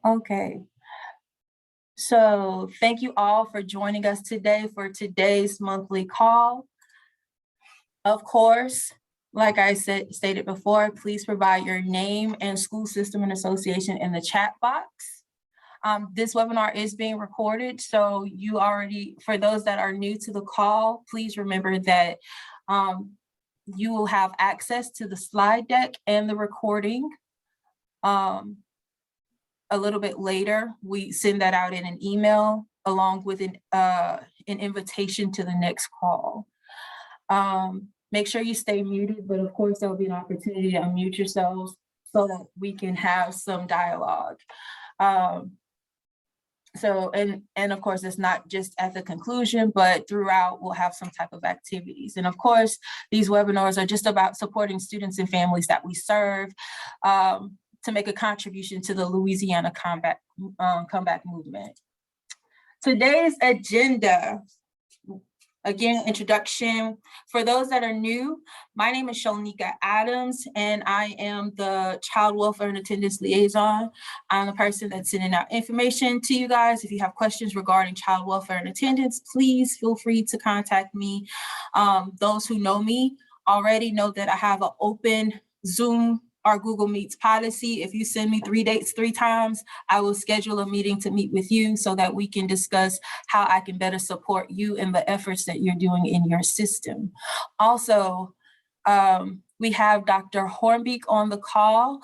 Okay, so thank you all for joining us today for today's monthly call. Of course, like I stated before, please provide your name and school system and association in the chat box. This webinar is being recorded, so for those that are new to the call, please remember that you will have access to the slide deck and the recording. A little bit later, we send that out in an email along with an invitation to the next call. Make sure you stay muted, but of course there will be an opportunity to unmute yourselves so that we can have some dialogue. And of course, it's not just at the conclusion, but throughout we'll have some type of activities. And of course, these webinars are just about supporting students and families that we serve to make a contribution to the Louisiana comeback movement. Today's agenda. Again, introduction. For those that are new, my name is Shonika Adams, and I am the Child Welfare and Attendance Liaison. I'm the person that's sending out information to you guys. If you have questions regarding child welfare and attendance, please feel free to contact me. Those who know me already know that I have an open Zoom or Google Meets policy. If you send me 3 dates 3 times, I will schedule a meeting to meet with you so that we can discuss how I can better support you in the efforts that you're doing in your system. Also, we have Dr. Hornbeek on the call.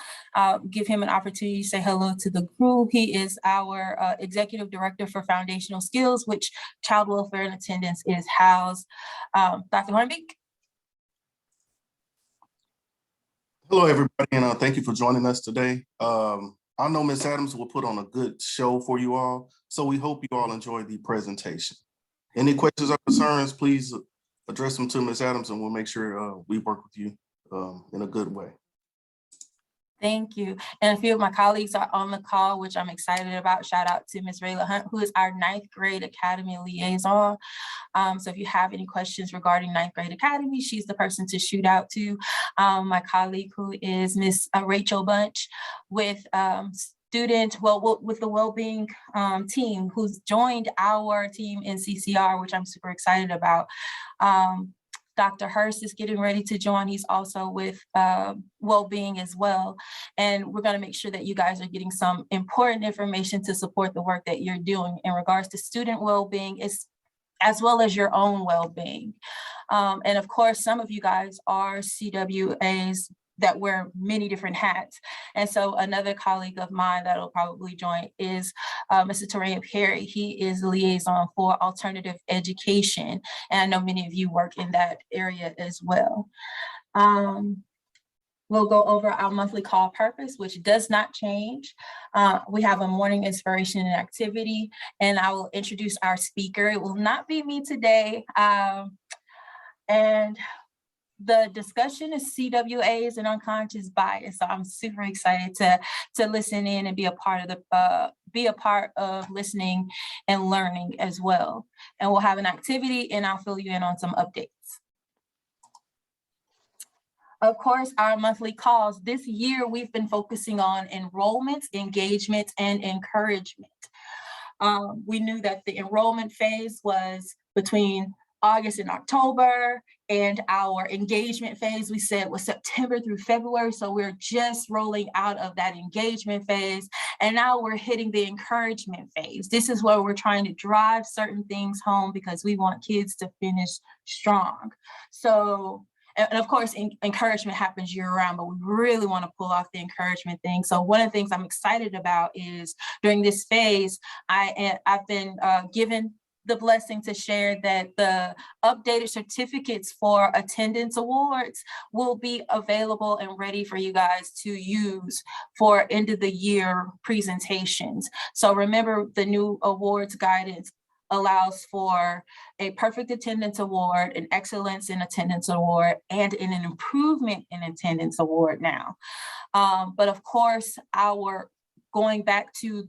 Give him an opportunity to say hello to the group. He is our Executive Director for Foundational Skills, which Child Welfare and Attendance is housed. Dr. Hornbeek? Hello, everybody, and thank you for joining us today. I know Ms. Adams will put on a good show for you all, so we hope you all enjoy the presentation. Any questions or concerns, please address them to Ms. Adams, and we'll make sure we work with you in a good way. Thank you. And a few of my colleagues are on the call, which I'm excited about. Shout out to Ms. Rayla Hunt, who is our 9th grade Academy liaison. So if you have any questions regarding 9th grade Academy, she's the person to shoot out to. My colleague, who is Ms. Rachel Bunch with with the Wellbeing team, who's joined our team in CCR, which I'm super excited about. Dr. Hurst is getting ready to join. He's also with Wellbeing as well. And we're going to make sure that you guys are getting some important information to support the work that you're doing in regards to student well-being, as well as your own well-being. And of course, some of you guys are CWAs that wear many different hats. And so another colleague of mine that will probably join is Mr. Terrain Perry. He is the liaison for alternative education. And I know many of you work in that area as well. We'll go over our monthly call purpose, which does not change. We have a morning inspiration and activity, and I will introduce our speaker. It will not be me today. And the discussion is CWAs and unconscious bias. So I'm super excited to listen in and be a part of listening and learning as well. And we'll have an activity, and I'll fill you in on some updates. Of course, our monthly calls. This year, we've been focusing on enrollments, engagement, and encouragement. We knew that the enrollment phase was between August and October, and our engagement phase, we said, was September through February. So we're just rolling out of that engagement phase. And now we're hitting the encouragement phase. This is where we're trying to drive certain things home because we want kids to finish strong. So, and of course, encouragement happens year round, but we really want to pull off the encouragement thing. So one of the things I'm excited about is during this phase, I've been given the blessing to share that the updated certificates for attendance awards will be available and ready for you guys to use for end of the year presentations. So remember, the new awards guidance allows for a perfect attendance award, an excellence in attendance award, and an improvement in attendance award now. But of course, going back to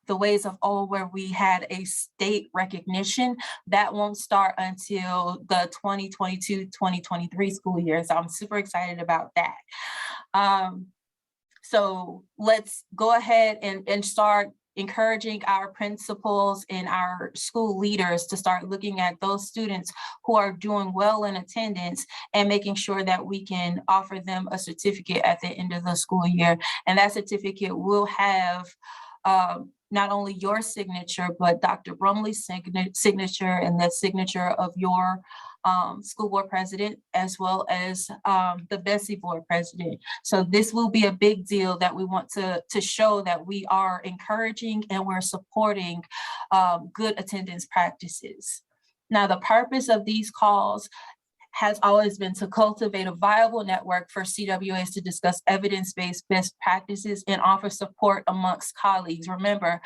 the ways of old where we had a state recognition, that won't start until the 2022-2023 school year. So I'm super excited about that. So let's go ahead and start encouraging our principals and our school leaders to start looking at those students who are doing well in attendance and making sure that we can offer them a certificate at the end of the school year. And that certificate will have not only your signature, but Dr. Brumley's signature and the signature of your school board president, as well as the Bessie board president. So this will be a big deal that we want to show that we are encouraging and we're supporting good attendance practices. Now, the purpose of these calls has always been to cultivate a viable network for CWAs to discuss evidence-based best practices and offer support amongst colleagues. Remember,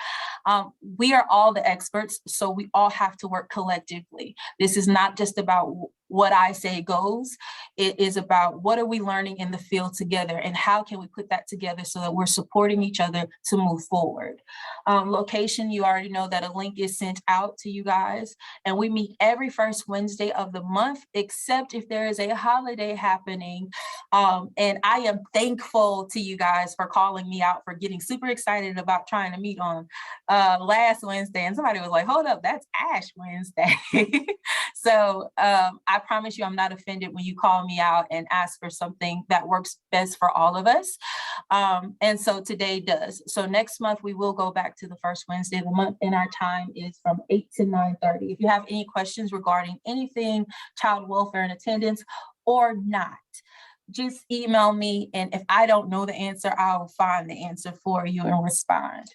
we are all the experts, so we all have to work collectively. This is not just about what I say goes. It is about what are we learning in the field together and how can we put that together so that we're supporting each other to move forward. Location, you already know that a link is sent out to you guys, and we meet every first Wednesday of the month, except if there is a holiday happening. And I am thankful to you guys for calling me out for getting super excited about trying to meet on last Wednesday. And somebody was like, hold up, that's Ash Wednesday. So I promise you I'm not offended when you call me out and ask for something that works best for all of us. And so today does. So next month we will go back to the first Wednesday of the month, and our time is from 8 to 9:30. If you have any questions regarding anything child welfare and attendance or not, just email me, and if I don't know the answer, I'll find the answer for you and respond.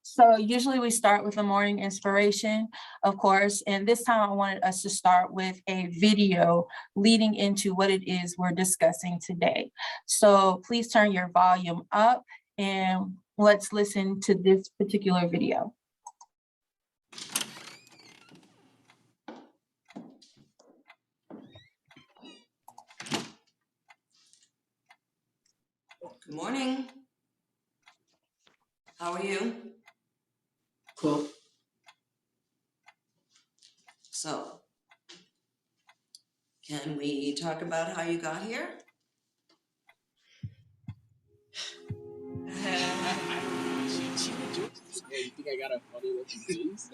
So usually we start with a morning inspiration, of course, and this time I wanted us to start with a video leading into what it is we're discussing today. So please turn your volume up and let's listen to this particular video. Good morning. How are you? Cool. So, can we talk about how you got here? She did jokes. Yeah, you think I got a funny looking face?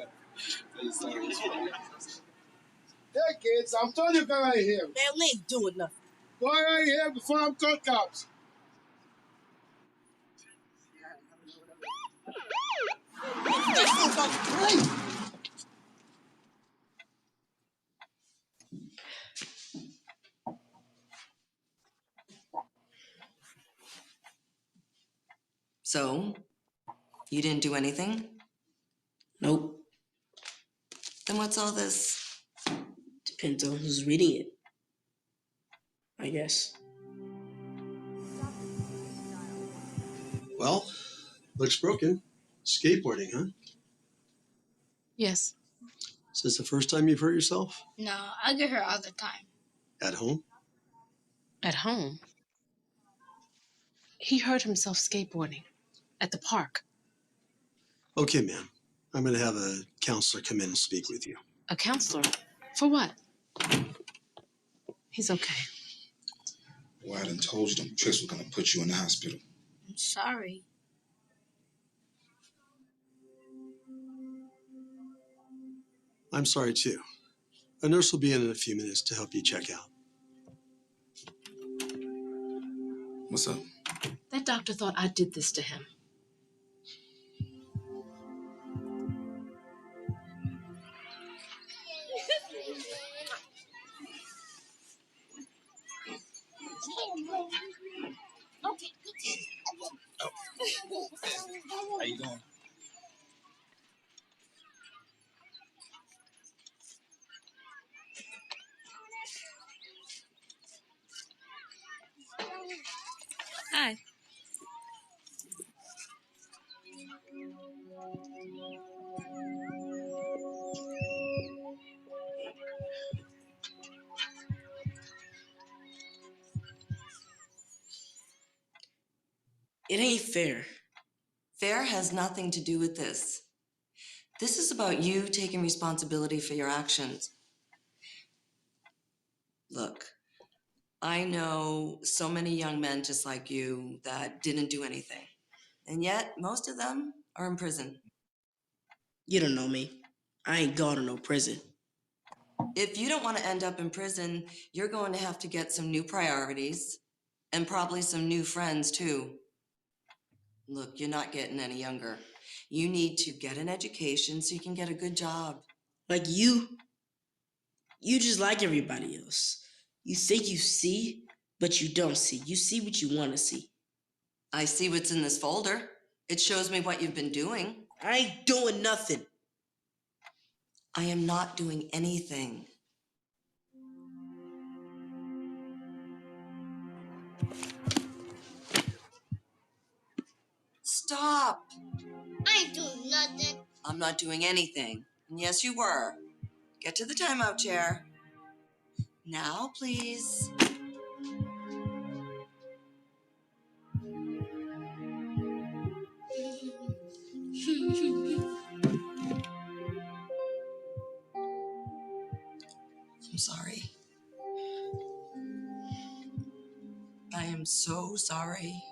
Hey kids, I'm telling you, go right here. Man, we ain't doing nothing. Go right here before I'm called cops. So, you didn't do anything? Nope. Then what's all this? Depends on who's reading it, I guess. Well, looks broken. Skateboarding, huh? Yes. Is this the first time you've hurt yourself? No, I get hurt all the time. At home? At home? He hurt himself skateboarding at the park. Okay, ma'am. I'm going to have a counselor come in and speak with you. A counselor? For what? He's okay. Well, I done told you them tricks were gonna put you in the hospital. I'm sorry. I'm sorry, too. A nurse will be in a few minutes to help you check out. What's up? That doctor thought I did this to him. How you doing? Hi. It ain't fair. Fair has nothing to do with this. This is about you taking responsibility for your actions. Look, I know so many young men just like you that didn't do anything. And yet, most of them are in prison. You don't know me. I ain't going to no prison. If you don't want to end up in prison, you're going to have to get some new priorities and probably some new friends too. Look, you're not getting any younger. You need to get an education so you can get a good job. Like you just like everybody else. You think you see, but you don't see. You see what you want to see. I see what's in this folder. It shows me what you've been doing. I ain't doing nothing. I am not doing anything. Stop! I ain't doing nothing. I'm not doing anything. And yes, you were. Get to the timeout chair. Now, please. I'm sorry. I am so sorry.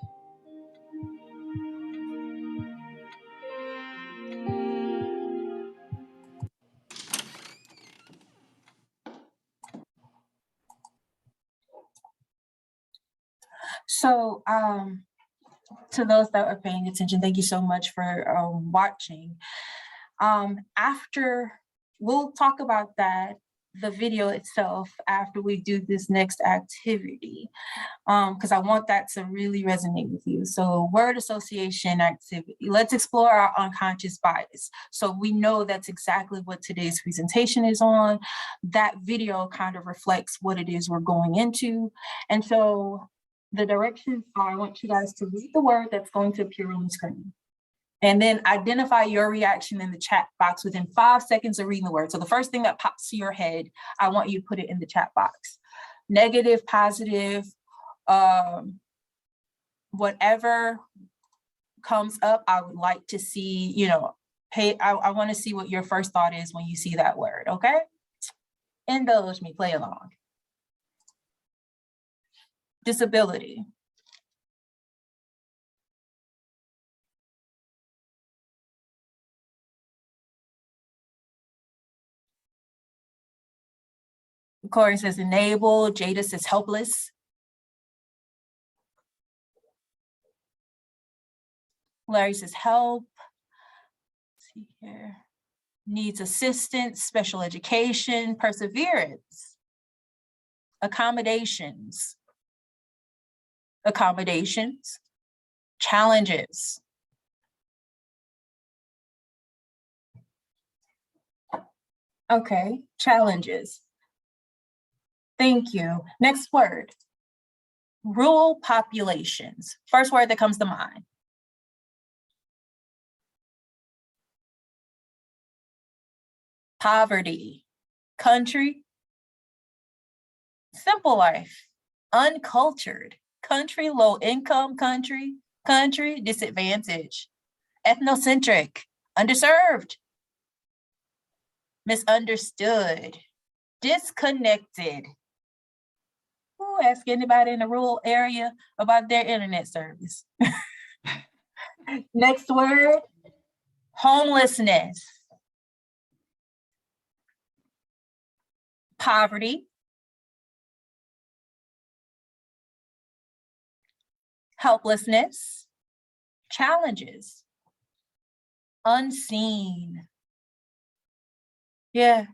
So, to those that are paying attention, thank you so much for watching. After, we'll talk about that, the video itself, after we do this next activity, because I want that to really resonate with you. So word association activity. Let's explore our unconscious bias. So we know that's exactly what today's presentation is on. That video kind of reflects what it is we're going into. And so the directions are, I want you guys to read the word that's going to appear on the screen. And then identify your reaction in the chat box within 5 seconds of reading the word. So the first thing that pops to your head, I want you to put it in the chat box. Negative, positive, whatever comes up, I would like to see, I want to see what your first thought is when you see that word, okay? Indulge me, play along. Disability. Corey says enable, Jada says helpless. Larry says help. Let's see here. Needs assistance, special education, perseverance, accommodations, challenges. Okay, challenges. Thank you. Next word, rural populations. First word that comes to mind. Poverty, country, simple life, uncultured, country, low income country, disadvantage, ethnocentric, underserved, misunderstood, disconnected. Who ask anybody in a rural area about their internet service? Next word, homelessness, poverty, helplessness, challenges, unseen. Yeah.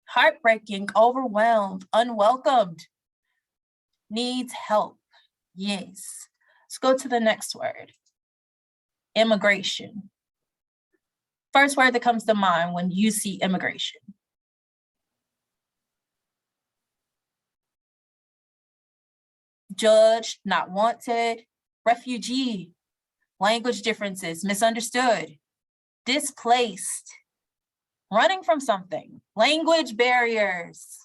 Heartbreaking, overwhelmed, unwelcomed, needs help. Yes. Let's go to the next word. Immigration. First word that comes to mind when you see immigration. Judged, not wanted, refugee, language differences, misunderstood, displaced, running from something, language barriers.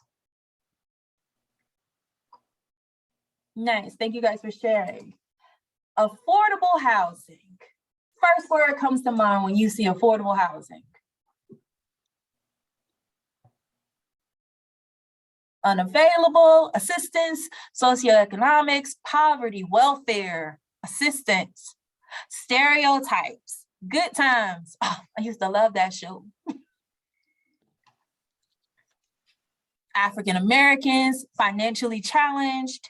Nice, thank you guys for sharing. Affordable housing. First word comes to mind when you see affordable housing. unavailable, assistance, socioeconomics, poverty, welfare, assistance, stereotypes, good times. Oh, I used to love that show. African Americans, financially challenged.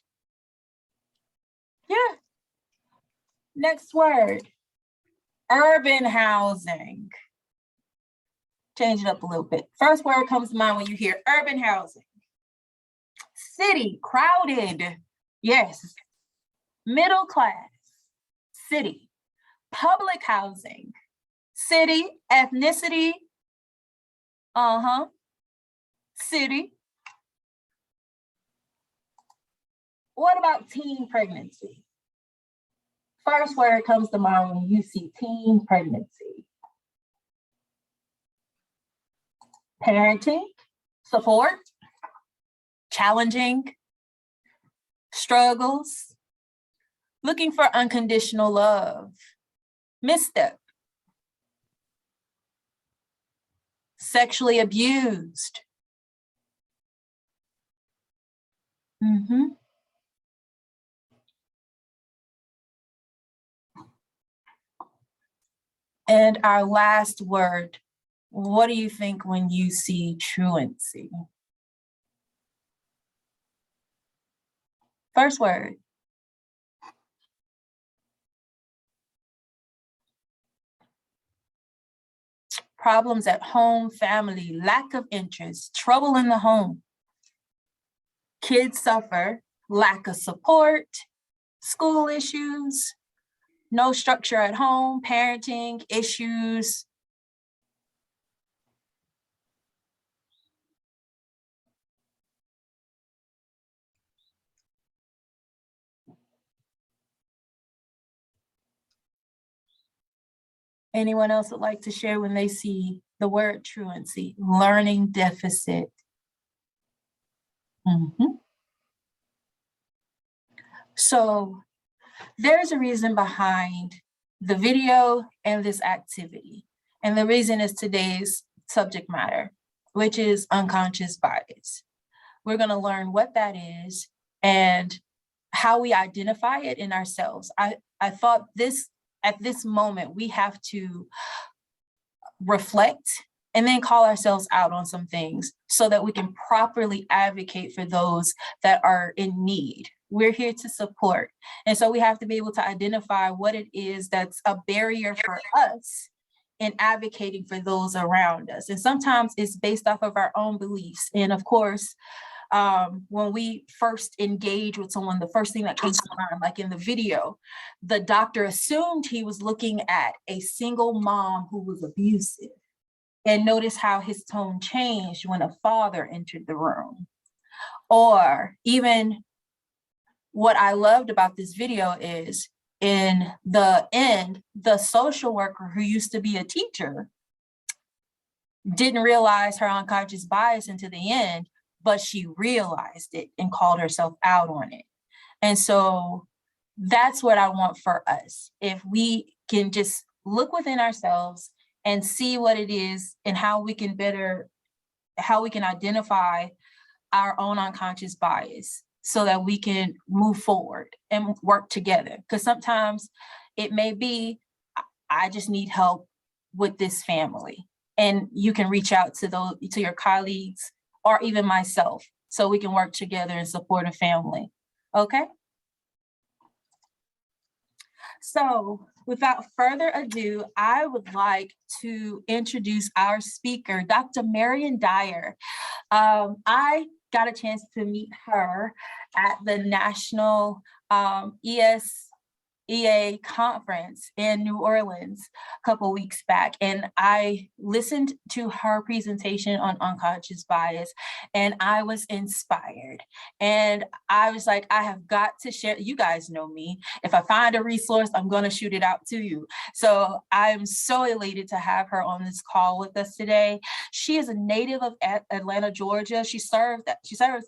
Yeah. Next word, urban housing. Change it up a little bit. First word comes to mind when you hear urban housing. City, crowded. Yes. Middle class, city. Public housing, city. Ethnicity, city. What about teen pregnancy? First word comes to mind when you see teen pregnancy. Parenting, support, challenging, struggles, looking for unconditional love, misstep, sexually abused. And our last word, what do you think when you see truancy? First word. Problems at home, family, lack of interest, trouble in the home. Kids suffer, lack of support, school issues, no structure at home, parenting issues. Anyone else would like to share when they see the word truancy? Learning deficit. So there's a reason behind the video and this activity. And the reason is today's subject matter, which is unconscious bias. We're going to learn what that is and how we identify it in ourselves. I thought at this moment, we have to reflect and then call ourselves out on some things so that we can properly advocate for those that are in need. We're here to support. And so we have to be able to identify what it is that's a barrier for us in advocating for those around us. And sometimes it's based off of our own beliefs. And of course, when we first engage with someone, the first thing that comes to mind, like in the video, the doctor assumed he was looking at a single mom who was abusive. And notice how his tone changed when a father entered the room. Or even what I loved about this video is in the end, the social worker who used to be a teacher didn't realize her unconscious bias until the end, but she realized it and called herself out on it. And so that's what I want for us. If we can just look within ourselves and see what it is and how we can identify our own unconscious bias so that we can move forward and work together. Because sometimes it may be, I just need help with this family. And you can reach out to your colleagues or even myself so we can work together and support a family. Okay? So without further ado, I would like to introduce our speaker, Dr. Marion Dyer. I got a chance to meet her at the National ESEA conference in New Orleans a couple weeks back, and I listened to her presentation on unconscious bias, and I was inspired. And I was like, I have got to share. You guys know me. If I find a resource, I'm going to shoot it out to you. So I'm so elated to have her on this call with us today. She is a native of Atlanta, Georgia. She serves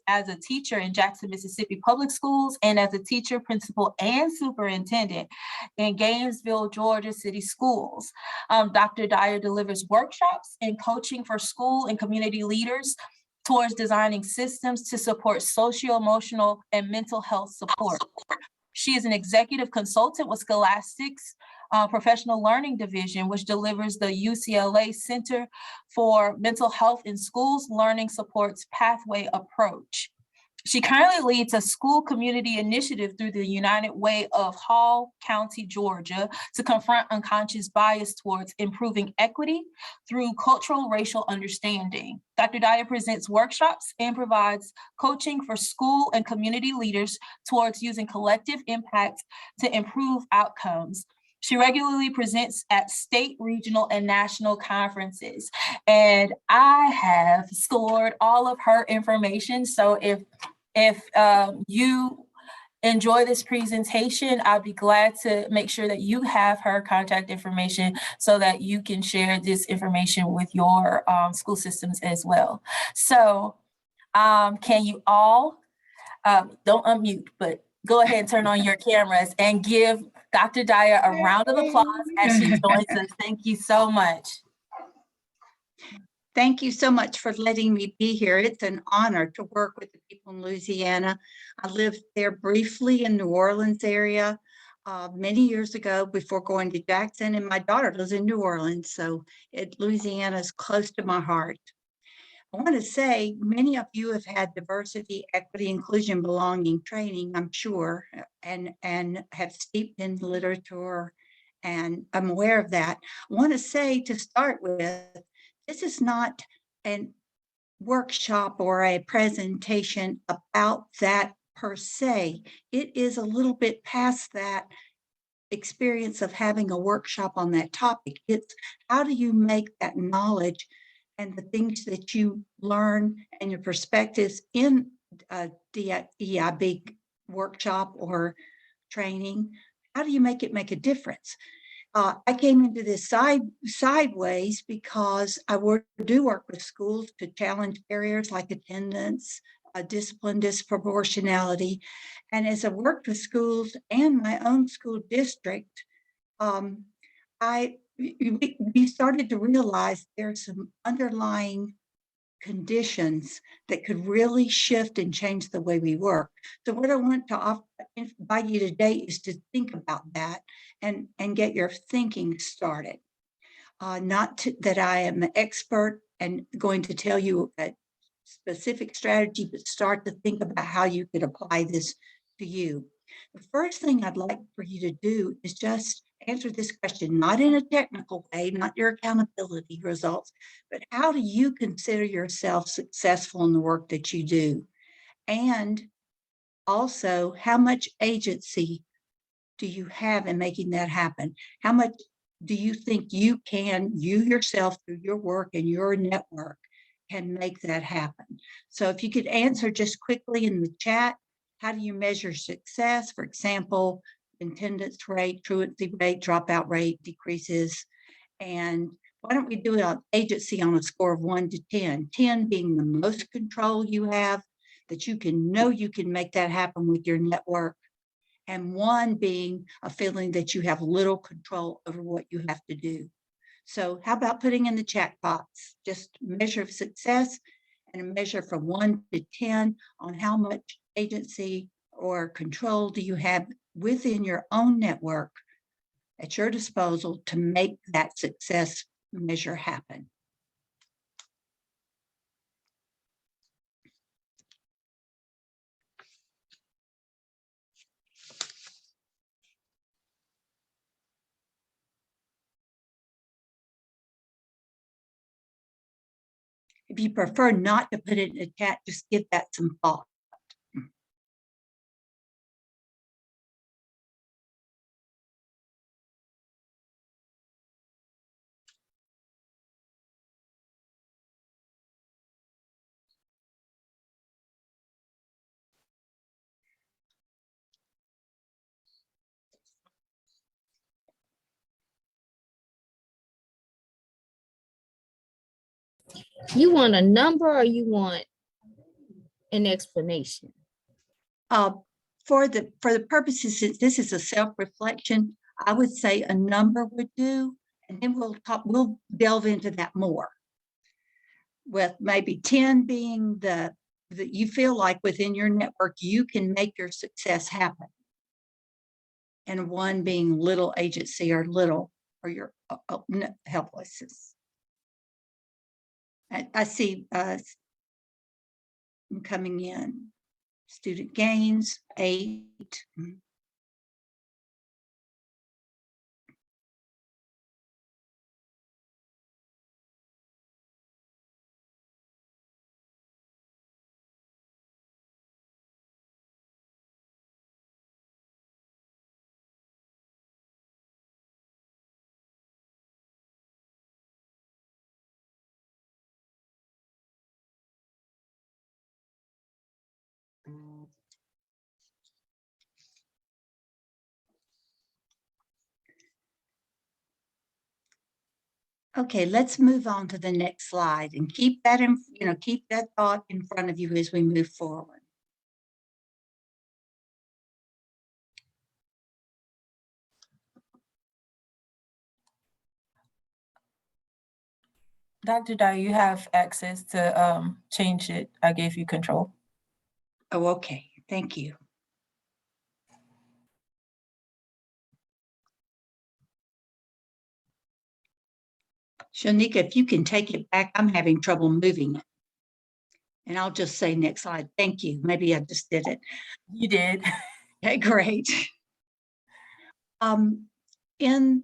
as a teacher in Jackson, Mississippi public schools and as a teacher, principal, and superintendent in Gainesville, Georgia city schools. Dr. Dyer delivers workshops and coaching for school and community leaders towards designing systems to support socio-emotional and mental health support. She is an executive consultant with Scholastic's Professional Learning Division, which delivers the UCLA Center for Mental Health in Schools Learning Supports Pathway Approach. She currently leads a school community initiative through the United Way of Hall County, Georgia, to confront unconscious bias towards improving equity through cultural racial understanding. Dr. Dyer presents workshops and provides coaching for school and community leaders towards using collective impact to improve outcomes. She regularly presents at state, regional, and national conferences. And I have scored all of her information. So if you enjoy this presentation, I'll be glad to make sure that you have her contact information so that you can share this information with your school systems as well. So can you all, don't unmute, but go ahead and turn on your cameras and give Dr. Dyer a round of applause as she joins us. Thank you so much. Thank you so much for letting me be here. It's an honor to work with the people in Louisiana. I lived there briefly in New Orleans area many years ago before going to Jackson, and my daughter lives in New Orleans, so Louisiana is close to my heart. I want to say many of you have had diversity, equity, inclusion, belonging training, I'm sure, and have steeped in literature, and I'm aware of that. I want to say to start with, this is not a workshop or a presentation about that per se. It is a little bit past that experience of having a workshop on that topic. It's how do you make that knowledge and the things that you learn and your perspectives in a DEIB workshop or training, how do you make it make a difference? I came into this sideways because I do work with schools to challenge barriers like attendance, discipline, disproportionality. And as I worked with schools and my own school district, we started to realize there's some underlying conditions that could really shift and change the way we work. So what I want to invite you today is to think about that and get your thinking started. Not that I am an expert and going to tell you a specific strategy, but start to think about how you could apply this to you. The first thing I'd like for you to do is just answer this question, not in a technical way, not your accountability results, but how do you consider yourself successful in the work that you do? And also, how much agency do you have in making that happen? How much do you think you yourself through your work and your network can make that happen? So if you could answer just quickly in the chat, how do you measure success? For example, attendance rate, truancy rate, dropout rate decreases. And why don't we do it on agency on a score of 1 to 10, 10 being the most control you have, that you can know you can make that happen with your network, and 1 being a feeling that you have little control over what you have to do. So how about putting in the chat box, just measure of success and a measure from 1 to 10 on how much agency or control do you have within your own network at your disposal to make that success measure happen. If you prefer not to put it in the chat, just give that some thought. You want a number or you want an explanation? For the purposes, since this is a self-reflection, I would say a number would do, and then we'll delve into that more. with maybe 10 being that you feel like within your network, you can make your success happen. And 1 being little agency or little, or your helplessness. I see coming in, student gains, 8. Okay, let's move on to the next slide and keep that in, keep that thought in front of you as we move forward. Dr. Dye, you have access to change it. I gave you control. Oh, okay. Thank you. Shanika, if you can take it back, I'm having trouble moving it. And I'll just say next slide. Thank you. Maybe I just did it. You did. Okay, great. In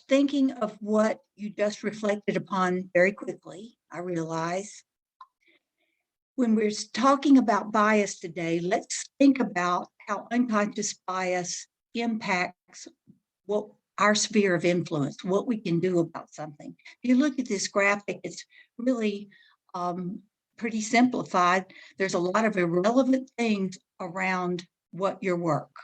thinking of what you just reflected upon very quickly, I realize when we're talking about bias today, let's think about how unconscious bias impacts what our sphere of influence, what we can do about something. If you look at this graphic, it's really pretty simplified. There's a lot of irrelevant things around what your work.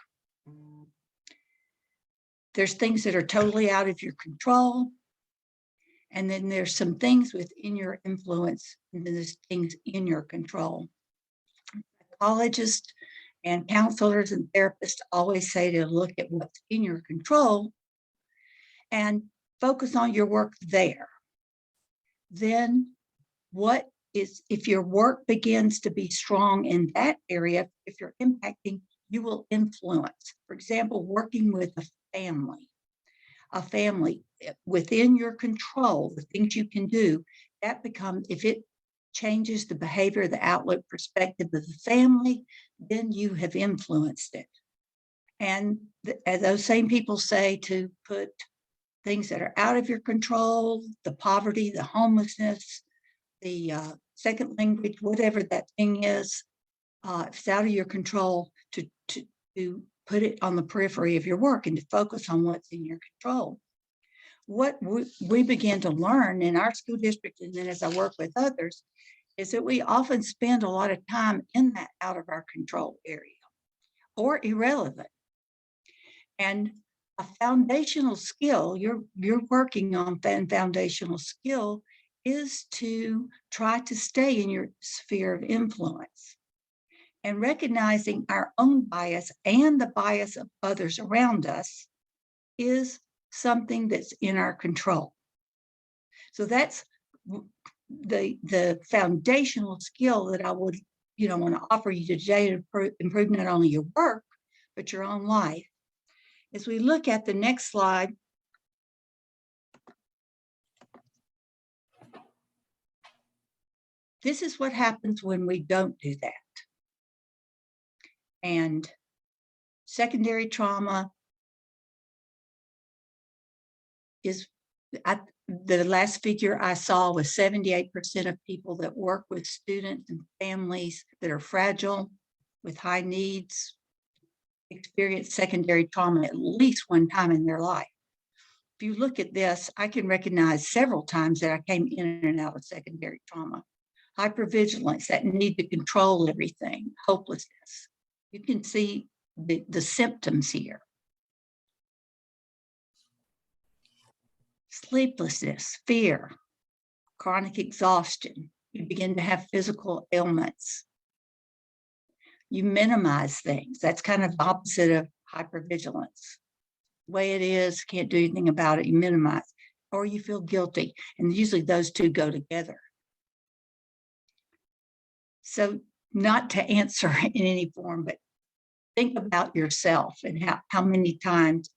There's things that are totally out of your control. And then there's some things within your influence, and then there's things in your control. Psychologists and counselors and therapists always say to look at what's in your control and focus on your work there. Then what is, if your work begins to be strong in that area, if you're impacting, you will influence. For example, working with a family within your control, the things you can do, that becomes, if it changes the behavior, the outlook, perspective of the family, then you have influenced it. And as those same people say, to put things that are out of your control, the poverty, the homelessness, the second language, whatever that thing is, if it's out of your control, to put it on the periphery of your work and to focus on what's in your control. What we began to learn in our school district, and then as I work with others, is that we often spend a lot of time in that out of our control area or irrelevant. And a foundational skill, you're working on foundational skill, is to try to stay in your sphere of influence. And recognizing our own bias and the bias of others around us is something that's in our control. So that's the foundational skill that I would, want to offer you today to improve not only your work, but your own life. As we look at the next slide, this is what happens when we don't do that. And secondary trauma is, the last figure I saw was 78% of people that work with students and families that are fragile with high needs experience secondary trauma at least one time in their life. If you look at this, I can recognize several times that I came in and out of secondary trauma. Hypervigilance, that need to control everything, hopelessness. You can see the symptoms here. Sleeplessness, fear, chronic exhaustion. You begin to have physical ailments. You minimize things. That's kind of the opposite of hypervigilance. The way it is, can't do anything about it, you minimize. Or you feel guilty. And usually those two go together. So not to answer in any form, but think about yourself and how many times,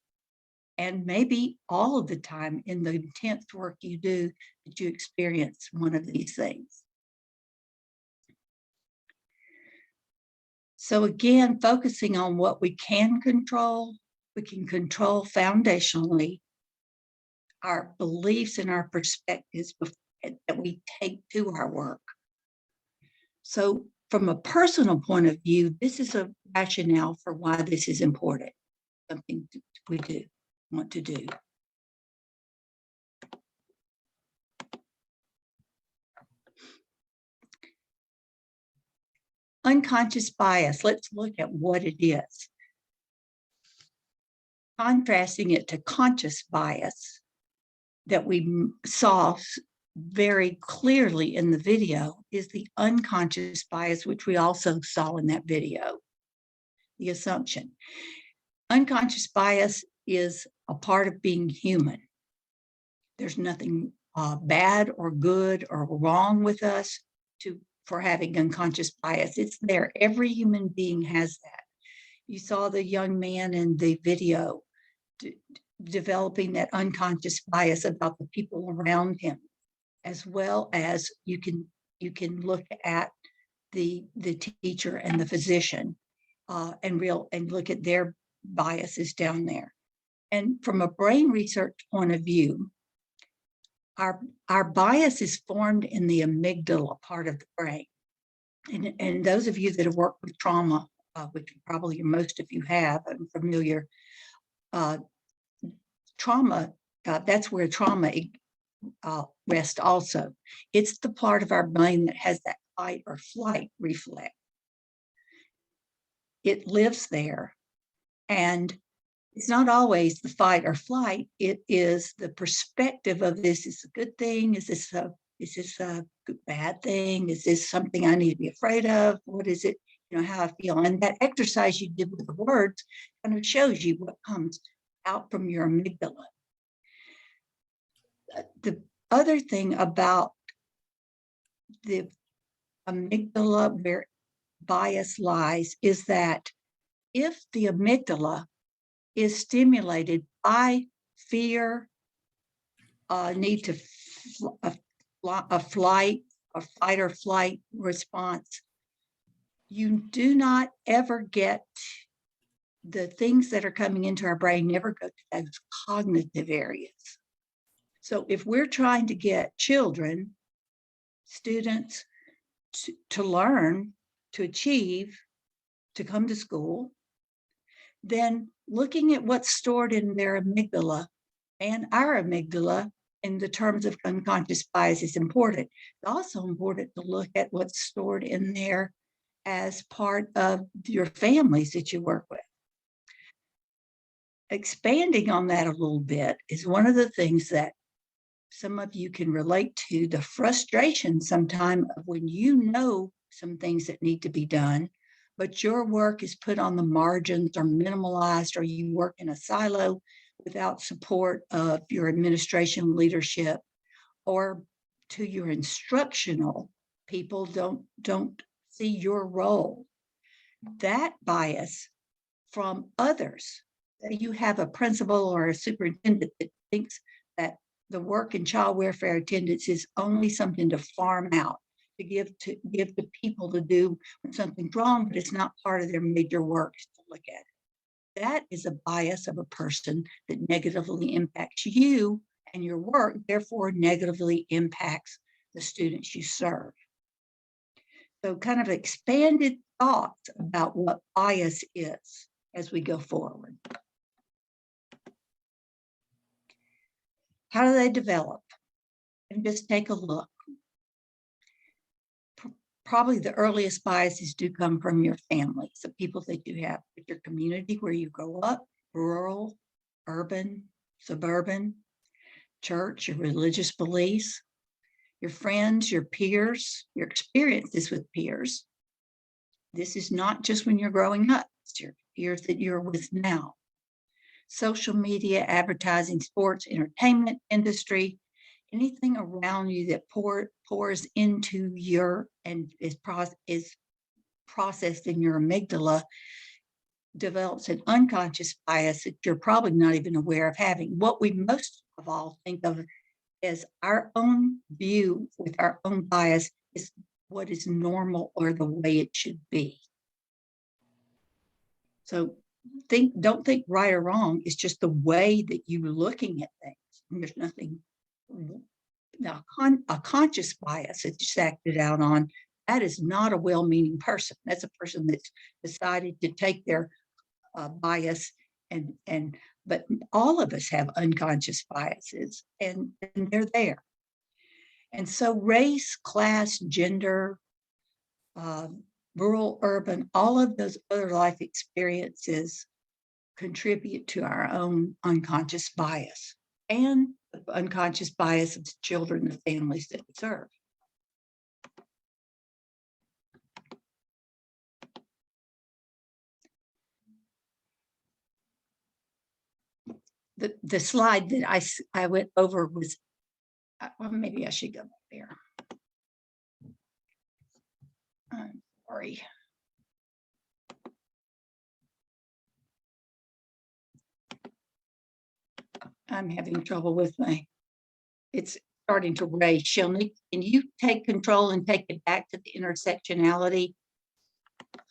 and maybe all of the time in the intense work you do, that you experience one of these things. So again, focusing on what we can control foundationally our beliefs and our perspectives that we take to our work. So from a personal point of view, this is a rationale for why this is important, something we want to do. Unconscious bias, let's look at what it is. Contrasting it to conscious bias that we saw very clearly in the video is the unconscious bias, which we also saw in that video, the assumption. Unconscious bias is a part of being human. There's nothing bad or good or wrong with us for having unconscious bias. It's there. Every human being has that. You saw the young man in the video developing that unconscious bias about the people around him, as well as you can look at the teacher and the physician and look at their biases down there. And from a brain research point of view, our bias is formed in the amygdala part of the brain. And those of you that have worked with trauma, which probably most of you have, I'm familiar, trauma, that's where trauma rests also. It's the part of our brain that has that fight or flight reflex. It lives there, and it's not always the fight or flight. It is the perspective of, this is a good thing? Is this a bad thing? Is this something I need to be afraid of? What is it? You know, how I feel. And that exercise you did with the words kind of shows you what comes out from your amygdala. The other thing about the amygdala, where bias lies, is that if the amygdala is stimulated by fear, need to a flight, a fight or flight response, you do not ever get the things that are coming into our brain, never go to those cognitive areas. So if we're trying to get children, students to learn, to achieve, to come to school, then looking at what's stored in their amygdala and our amygdala in the terms of unconscious bias is important. It's also important to look at what's stored in there as part of your families that you work with. Expanding on that a little bit is one of the things that some of you can relate to, the frustration sometimes of when you know some things that need to be done, but your work is put on the margins or minimalized, or you work in a silo without support of your administration leadership, or to your instructional people don't see your role. That bias from others, you have a principal or a superintendent that thinks that the work in child welfare attendance is only something to farm out, to give to people to do when something's wrong, but it's not part of their major work to look at it. That is a bias of a person that negatively impacts you and your work, therefore negatively impacts the students you serve. So kind of expanded thoughts about what bias is as we go forward. How do they develop? And just take a look. Probably the earliest biases do come from your family, the people that you have, your community where you grow up, rural, urban, suburban, church, your religious beliefs, your friends, your peers, your experiences with peers. This is not just when you're growing up, it's your peers that you're with now. Social media, advertising, sports, entertainment industry, anything around you that pours into your and is processed in your amygdala develops an unconscious bias that you're probably not even aware of having. What we most of all think of as our own view with our own bias is what is normal or the way it should be. So don't think right or wrong. It's just the way that you're looking at things. And there's nothing. Now, a conscious bias that's just acted out on, that is not a well-meaning person. That's a person that's decided to take their bias but all of us have unconscious biases and they're there. And so race, class, gender, rural, urban, all of those other life experiences contribute to our own unconscious bias and the unconscious bias of the children and families that we serve. The slide that I went over was, well, maybe I should go back there. I'm sorry. I'm having trouble with it's starting to raise. Shilnik, can you take control and take it back to the intersectionality?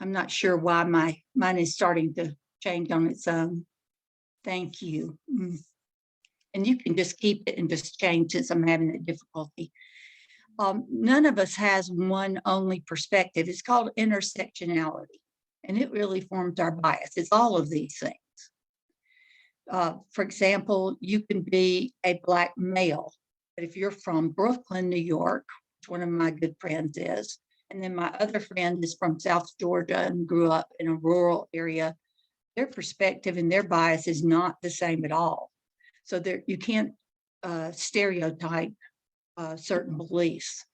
I'm not sure why mine is starting to change on its own. Thank you. And you can just keep it and just change since I'm having that difficulty. None of us has one only perspective. It's called intersectionality, and it really forms our bias. It's all of these things. For example, you can be a Black male, but if you're from Brooklyn, New York, which one of my good friends is, and then my other friend is from South Georgia and grew up in a rural area, their perspective and their bias is not the same at all. So you can't stereotype certain beliefs.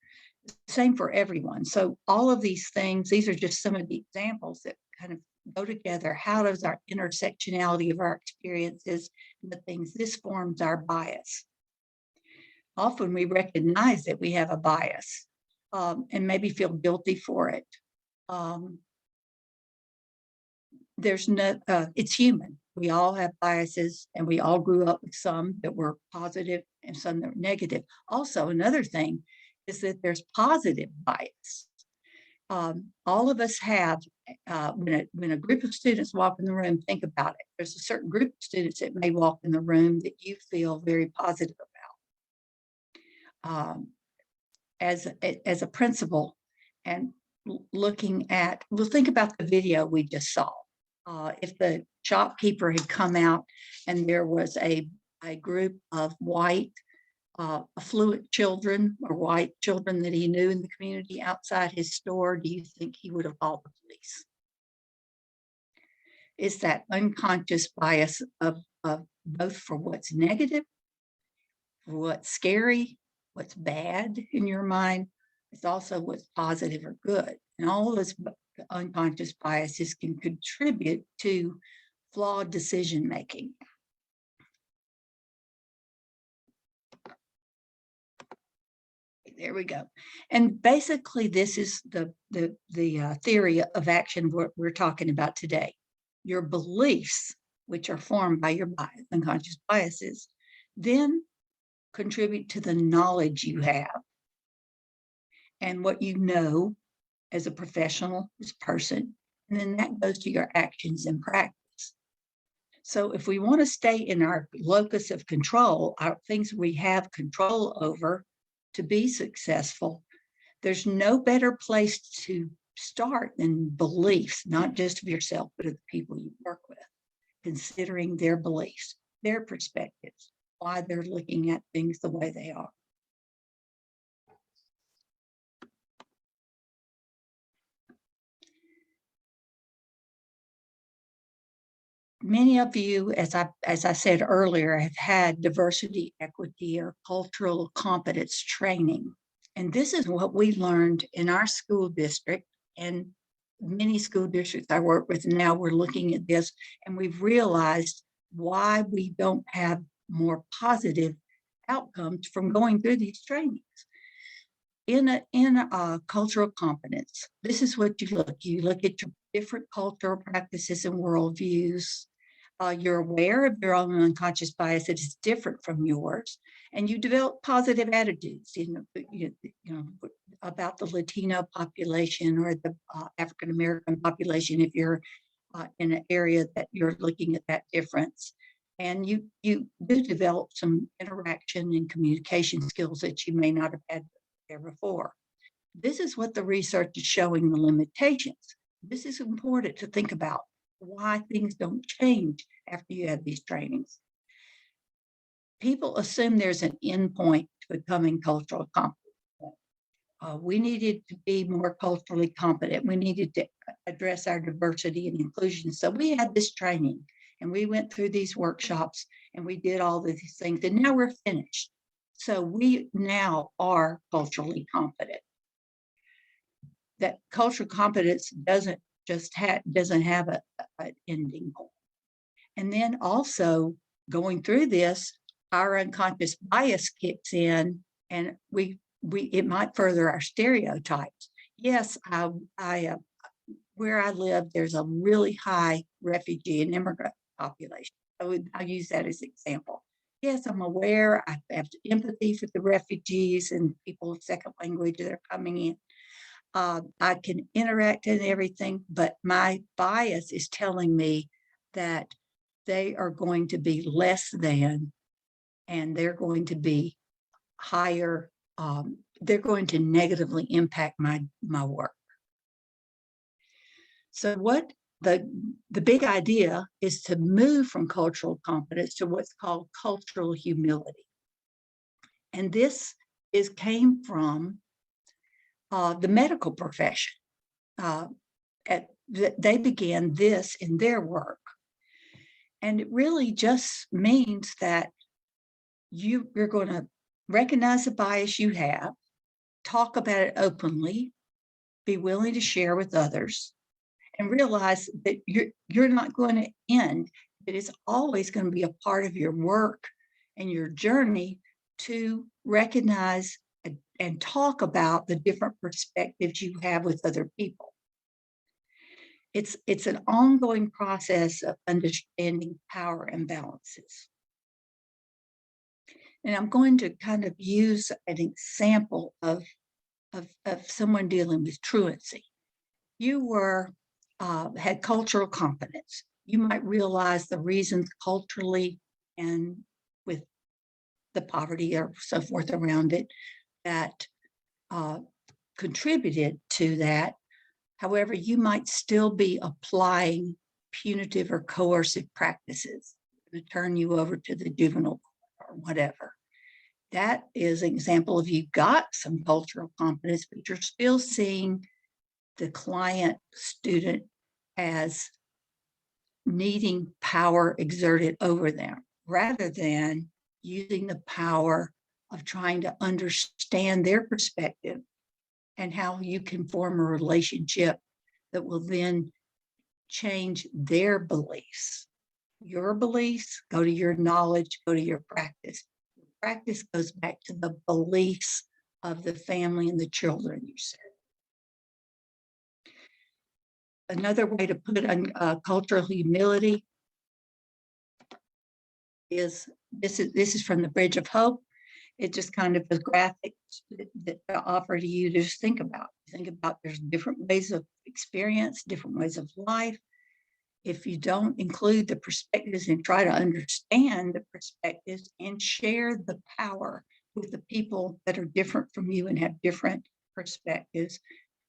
Same for everyone. So all of these things, these are just some of the examples that kind of go together. How does our intersectionality of our experiences and the things, this forms our bias. Often we recognize that we have a bias and maybe feel guilty for it. It's human. We all have biases and we all grew up with some that were positive and some that were negative. Also, another thing is that there's positive bias. All of us have, when a group of students walk in the room, think about it. There's a certain group of students that may walk in the room that you feel very positive about. As a principal and looking at, we'll think about the video we just saw. If the shopkeeper had come out and there was a group of white affluent children or white children that he knew in the community outside his store, do you think he would have called the police? It's that unconscious bias of both for what's negative, for what's scary, what's bad in your mind. It's also what's positive or good. And all of those unconscious biases can contribute to flawed decision making. There we go. And basically, this is the theory of action we're talking about today. Your beliefs, which are formed by your bias, unconscious biases, then contribute to the knowledge you have and what you know as a professional, as a person, and then that goes to your actions and practice. So if we want to stay in our locus of control, our things we have control over to be successful, there's no better place to start than beliefs, not just of yourself, but of the people you work with, considering their beliefs, their perspectives, why they're looking at things the way they are. Many of you, as I said earlier, have had diversity, equity, or cultural competence training. And this is what we learned in our school district and many school districts I work with. Now we're looking at this and we've realized why we don't have more positive outcomes from going through these trainings. In a cultural competence, this is what you look. You look at your different cultural practices and worldviews. You're aware of your own unconscious bias that is different from yours, and you develop positive attitudes. About the Latino population or the African American population, if you're in an area that you're looking at that difference. And you do develop some interaction and communication skills that you may not have had there before. This is what the research is showing the limitations. This is important to think about why things don't change after you have these trainings. People assume there's an end point to becoming cultural competent. We needed to be more culturally competent. We needed to address our diversity and inclusion. So we had this training and we went through these workshops and we did all of these things, and now we're finished. So we now are culturally competent. That cultural competence doesn't have an ending point. And then also going through this, our unconscious bias kicks in, and it might further our stereotypes. Yes, where I live, there's a really high refugee and immigrant population. I'll use that as an example. Yes, I'm aware. I have empathy for the refugees and people of second language that are coming in. I can interact and everything, but my bias is telling me that they are going to be less than, and they're going to be higher. They're going to negatively impact my work. So what the big idea is to move from cultural competence to what's called cultural humility. And this came from the medical profession. They began this in their work. And it really just means that you're going to recognize the bias you have, talk about it openly, be willing to share with others, and realize that you're not going to end. It is always going to be a part of your work and your journey to recognize and talk about the different perspectives you have with other people. It's an ongoing process of understanding power imbalances. And I'm going to kind of use an example of someone dealing with truancy. You had cultural competence. You might realize the reasons culturally and with the poverty or so forth around it that contributed to that. However, you might still be applying punitive or coercive practices to turn you over to the juvenile court or whatever. That is an example of you've got some cultural competence, but you're still seeing the client student as needing power exerted over them rather than using the power of trying to understand their perspective and how you can form a relationship that will then change their beliefs. Your beliefs go to your knowledge, go to your practice. Practice goes back to the beliefs of the family and the children you serve. Another way to put it on cultural humility is this is from the Bridge of Hope. It's just kind of a graphic that I offer to you to just think about. Think about there's different ways of experience, different ways of life. If you don't include the perspectives and try to understand the perspectives and share the power with the people that are different from you and have different perspectives,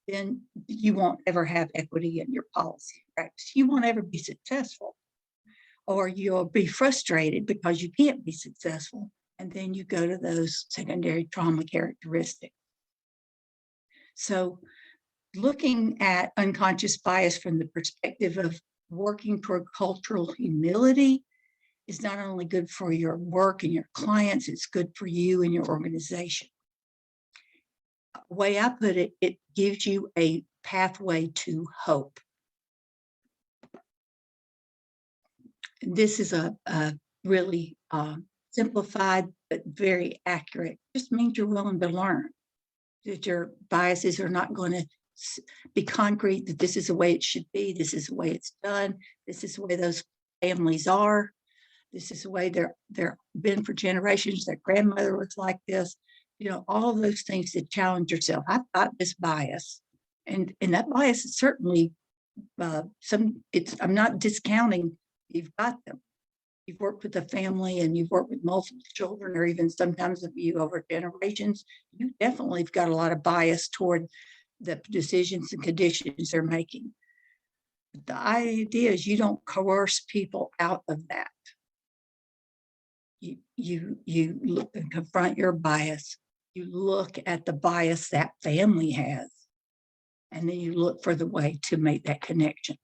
then you won't ever have equity in your policy practice. You won't ever be successful, or you'll be frustrated because you can't be successful. And then you go to those secondary trauma characteristics. So looking at unconscious bias from the perspective of working toward cultural humility is not only good for your work and your clients, it's good for you and your organization. The way I put it, it gives you a pathway to hope. This is a really simplified but very accurate. Just means you're willing to learn, that your biases are not going to be concrete, that this is the way it should be, this is the way it's done, this is the way those families are, this is the way they're been for generations, their grandmother was like this, you know, all of those things to challenge yourself. I've got this bias, and that bias is certainly I'm not discounting, you've got them. You've worked with a family and you've worked with multiple children, or even sometimes of you over generations, you definitely have got a lot of bias toward the decisions and conditions they're making. But the idea is you don't coerce people out of that. You look and confront your bias. You look at the bias that family has, and then you look for the way to make that connection.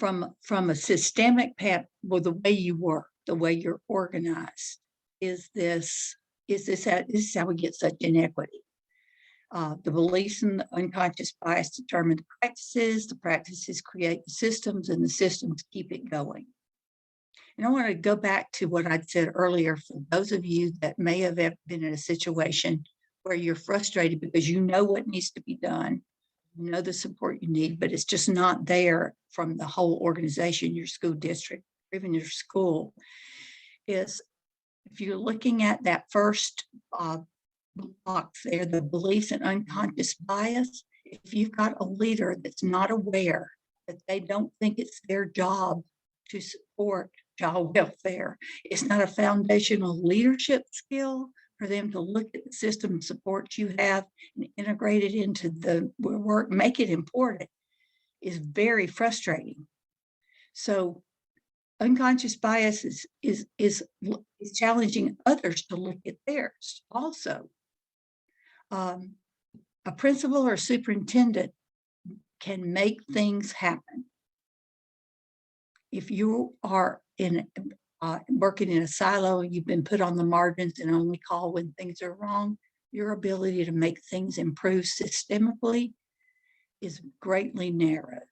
From a systemic path, well, the way you work, the way you're organized, this is how we get such inequity. The beliefs and the unconscious bias determine the practices create the systems, and the systems keep it going. And I want to go back to what I'd said earlier for those of you that may have been in a situation where you're frustrated because you know what needs to be done, you know the support you need, but it's just not there from the whole organization, your school district, or even your school. Is if you're looking at that first box there, the beliefs and unconscious bias, if you've got a leader that's not aware, that they don't think it's their job to support child welfare, it's not a foundational leadership skill for them to look at the system of support you have and integrate it into the work, make it important, is very frustrating. So unconscious bias is challenging others to look at theirs also. A principal or superintendent can make things happen. If you are working in a silo, you've been put on the margins and only call when things are wrong, your ability to make things improve systemically is greatly narrowed.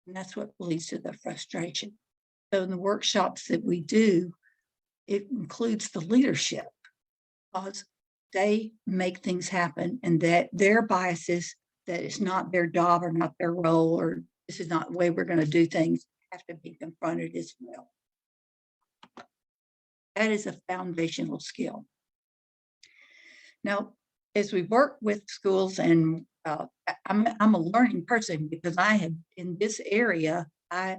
And that's what leads to the frustration. So in the workshops that we do, it includes the leadership, because they make things happen, and that their biases, that it's not their job or not their role, or this is not the way we're going to do things, have to be confronted as well. That is a foundational skill. Now, as we work with schools, and I'm a learning person because I have in this area, I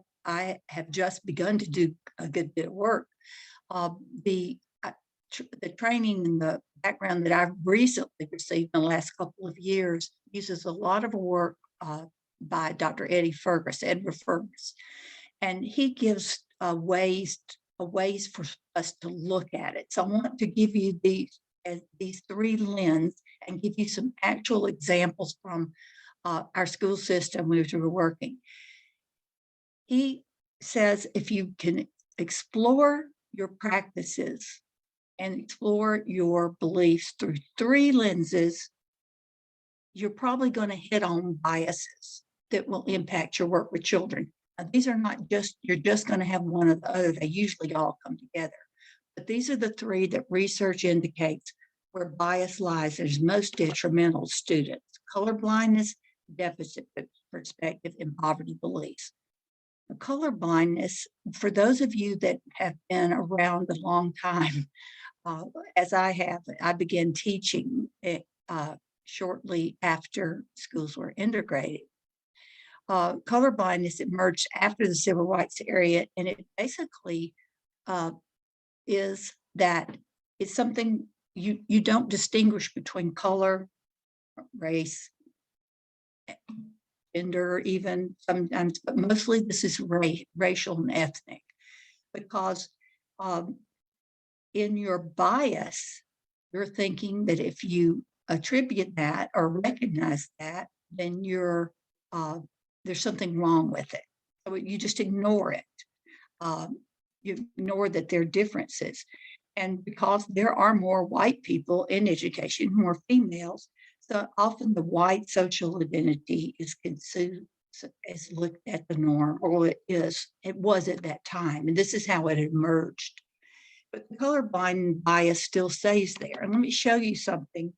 have just begun to do a good bit of work. The training and the background that I've recently received in the last couple of years uses a lot of work by Dr. Edward Fergus, and he gives ways for us to look at it. So I want to give you these three lenses and give you some actual examples from our school system which we're working. He says if you can explore your practices and explore your beliefs through three lenses, you're probably going to hit on biases that will impact your work with children. Now, these are not just, you're just going to have one or the other. They usually all come together. But these are the three that research indicates where bias lies that is most detrimental to students: colorblindness, deficit perspective, and poverty beliefs. Color blindness, for those of you that have been around a long time, as I have, I began teaching shortly after schools were integrated. Color blindness emerged after the civil rights era, and it basically is that it's something you don't distinguish between color, race, gender, even sometimes, but mostly this is racial and ethnic, because in your bias, you're thinking that if you attribute that or recognize that, then there's something wrong with it. So you just ignore it. You ignore that there are differences. And because there are more white people in education, more females, so often the white social identity is has looked at the norm, or it was at that time, and this is how it emerged. But the colorblind bias still stays there. And let me show you something.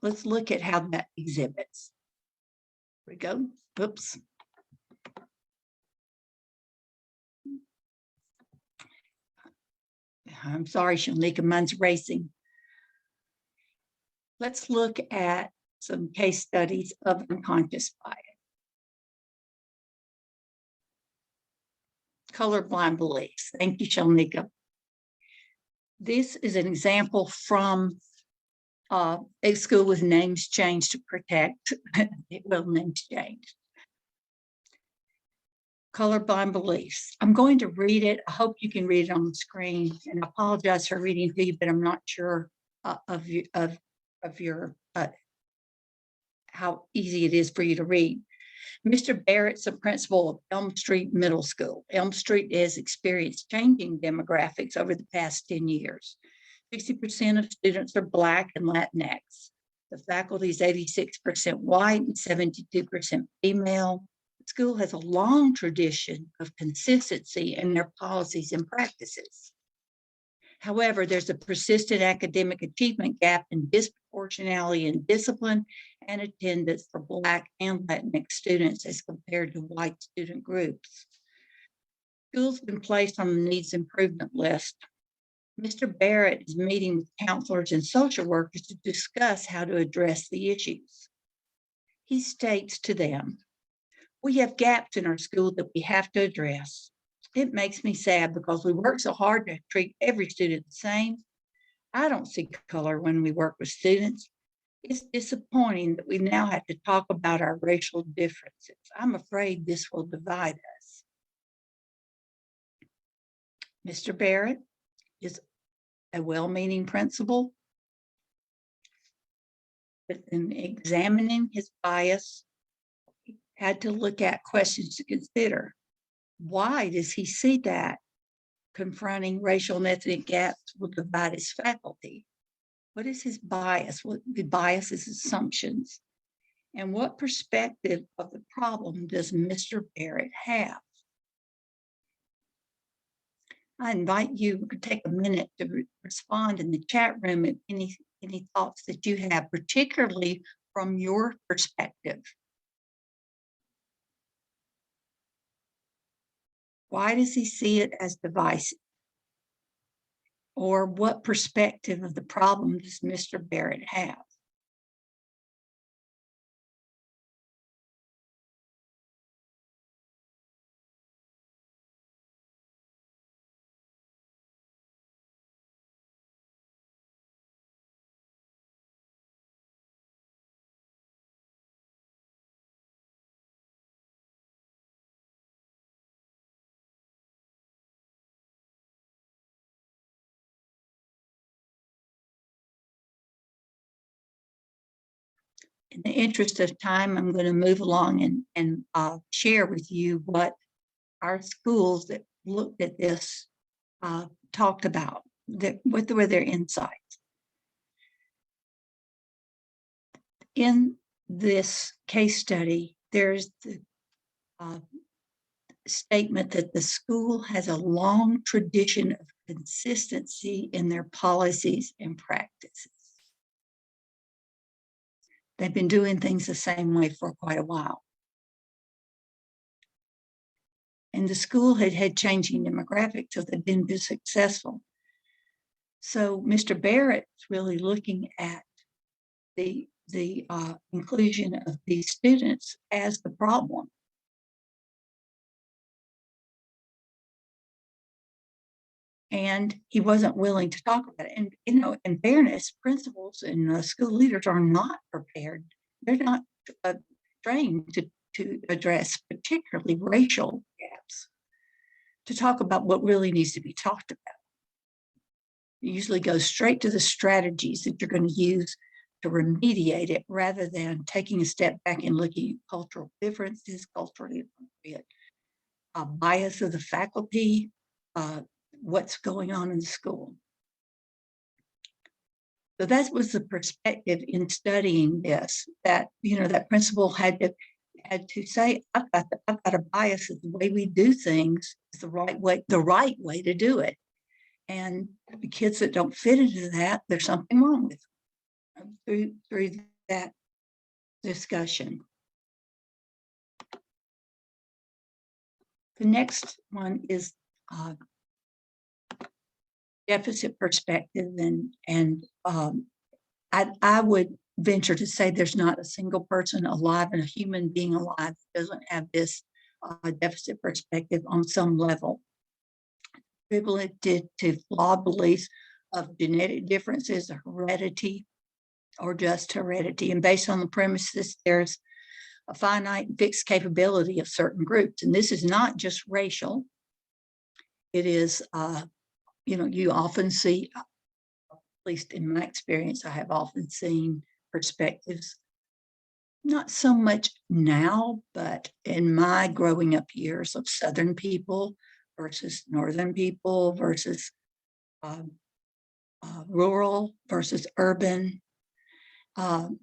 Let's look at how that exhibits. Here we go. Oops. I'm sorry, Shanika, mine's racing. Let's look at some case studies of unconscious bias. Colorblind beliefs. Thank you, Shanika. This is an example from a school with names changed to protect. Well, names changed. Colorblind beliefs. I'm going to read it. I hope you can read it on the screen. And I apologize for reading to you, but I'm not sure of your how easy it is for you to read. Mr. Barrett's a principal of Elm Street Middle School. Elm Street has experienced changing demographics over the past 10 years. 60% of students are Black and Latinx. The faculty is 86% white and 72% female. The school has a long tradition of consistency in their policies and practices. However, there's a persistent academic achievement gap and disproportionality in discipline and attendance for Black and Latinx students as compared to white student groups. School's been placed on the needs improvement list. Mr. Barrett is meeting with counselors and social workers to discuss how to address the issues. He states to them, "We have gaps in our school that we have to address. It makes me sad because we work so hard to treat every student the same. I don't see color when we work with students. It's disappointing that we now have to talk about our racial differences. I'm afraid this will divide us." Mr. Barrett is a well-meaning principal, but in examining his bias, he had to look at questions to consider. Why does he see that confronting racial and ethnic gaps will divide his faculty? What is his bias? What the bias is assumptions? And what perspective of the problem does Mr. Barrett have? I invite you to take a minute to respond in the chat room at any thoughts that you have, particularly from your perspective. Why does he see it as divisive? Or what perspective of the problem does Mr. Barrett have? In the interest of time, I'm going to move along and share with you what our schools that looked at this talked about, what were their insights. In this case study, there's the statement that the school has a long tradition of consistency in their policies and practices. They've been doing things the same way for quite a while. And the school had had changing demographics, so they've been successful. So Mr. Barrett's really looking at the inclusion of these students as the problem. And he wasn't willing to talk about it. And, you know, in fairness, principals and school leaders are not prepared. They're not trained to address particularly racial gaps, to talk about what really needs to be talked about. You usually go straight to the strategies that you're going to use to remediate it rather than taking a step back and looking at cultural differences, culturally appropriate bias of the faculty, what's going on in the school. So that was the perspective in studying this, that, you know, that principal had to had to say, I've got a bias that the way we do things is the right way to do it. And the kids that don't fit into that, there's something wrong with them through that discussion. The next one is deficit perspective, and I would venture to say there's not a single person alive and a human being alive that doesn't have this deficit perspective on some level. Attributed to flawed beliefs of genetic differences, heredity, or just heredity, and based on the premises there's a finite and fixed capability of certain groups. And this is not just racial. It is, you often see, at least in my experience, I have often seen perspectives, not so much now, but in my growing up years, of Southern people versus Northern people versus rural versus urban.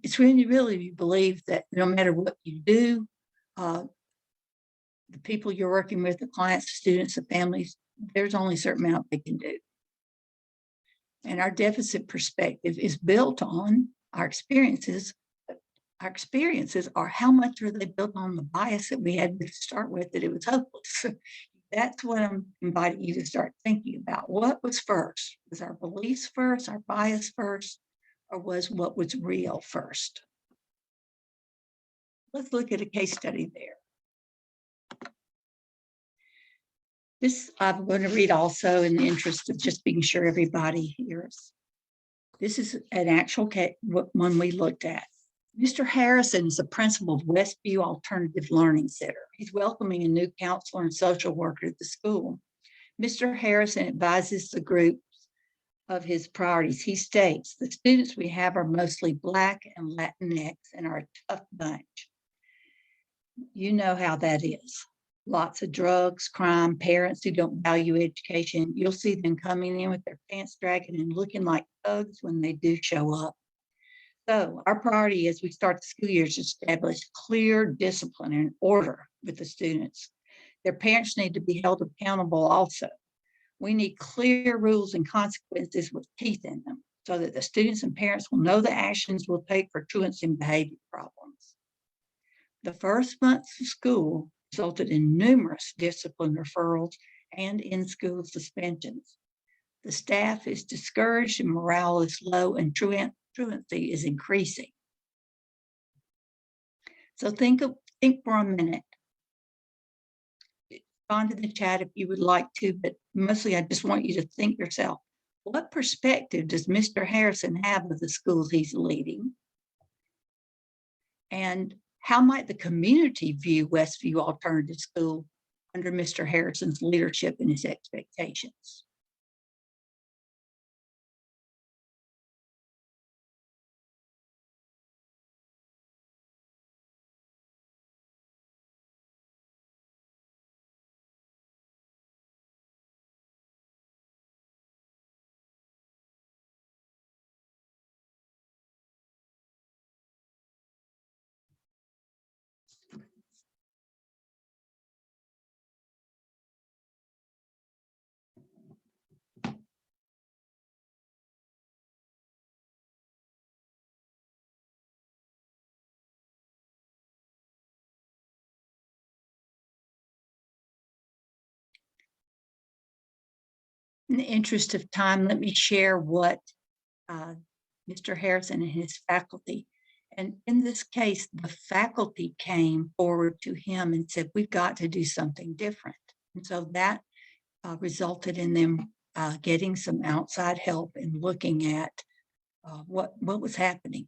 It's really believe that no matter what you do, the people you're working with, the clients, the students, the families, there's only a certain amount they can do. And our deficit perspective is built on our experiences. Our experiences are how much are they built on the bias that we had to start with, that it was hopeless. That's what I'm inviting you to start thinking about. What was first? Was our beliefs first, our bias first, or was what was real first? Let's look at a case study there. This I'm going to read also in the interest of just being sure everybody hears. This is an actual case, one we looked at. Mr. Harrison is the principal of Westview Alternative Learning Center. He's welcoming a new counselor and social worker at the school. Mr. Harrison advises the group of his priorities. He states, the students we have are mostly Black and Latinx and are a tough bunch. You know how that is. Lots of drugs, crime, parents who don't value education. You'll see them coming in with their pants dragging and looking like thugs when they do show up. So our priority as we start the school year is to establish clear discipline and order with the students. Their parents need to be held accountable also. We need clear rules and consequences with teeth in them so that the students and parents will know the actions we'll take for truancy behavior problems. The first months of school resulted in numerous discipline referrals and in-school suspensions. The staff is discouraged and morale is low and truancy is increasing. So think for a minute. Respond to the chat if you would like to, but mostly I just want you to think yourself, what perspective does Mr. Harrison have of the schools he's leading? And how might the community view Westview Alternative School under Mr. Harrison's leadership and his expectations? In the interest of time, let me share what Mr. Harrison and his faculty, and in this case, the faculty came forward to him and said, we've got to do something different. And so that resulted in them getting some outside help and looking at what was happening.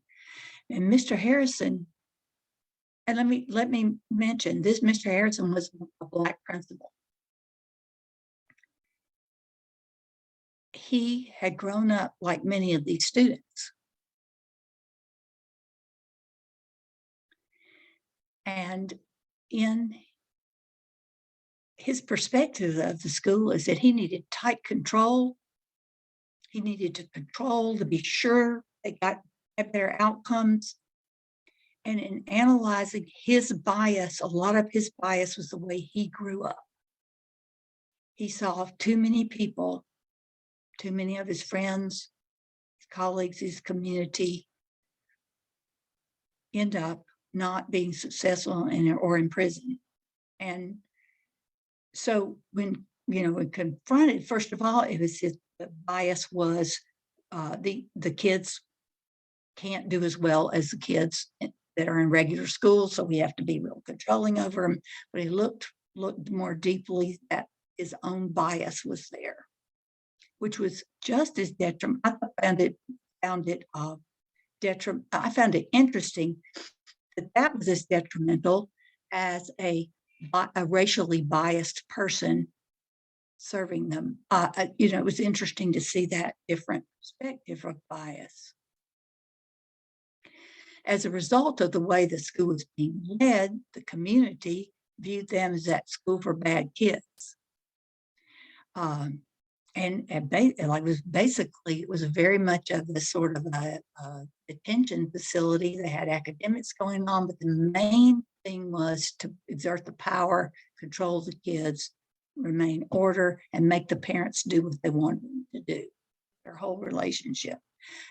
And Mr. Harrison, and let me mention this, Mr. Harrison was a Black principal. He had grown up like many of these students. And in his perspective of the school is that he needed tight control. He needed to control to be sure they got their outcomes. And in analyzing his bias, a lot of his bias was the way he grew up. He saw too many people, too many of his friends, his colleagues, his community end up not being successful or in prison. And so when confronted, first of all, it was the bias was the kids can't do as well as the kids that are in regular schools, so we have to be real controlling over them. But he looked more deeply at his own bias was there, which was just as detrimental. I found it interesting that was as detrimental as a racially biased person serving them. It was interesting to see that different perspective of bias. As a result of the way the school was being led, the community viewed them as that school for bad kids. It was very much of a sort of a detention facility. They had academics going on, but the main thing was to exert the power, control the kids, remain order, and make the parents do what they wanted them to do. Their whole relationship.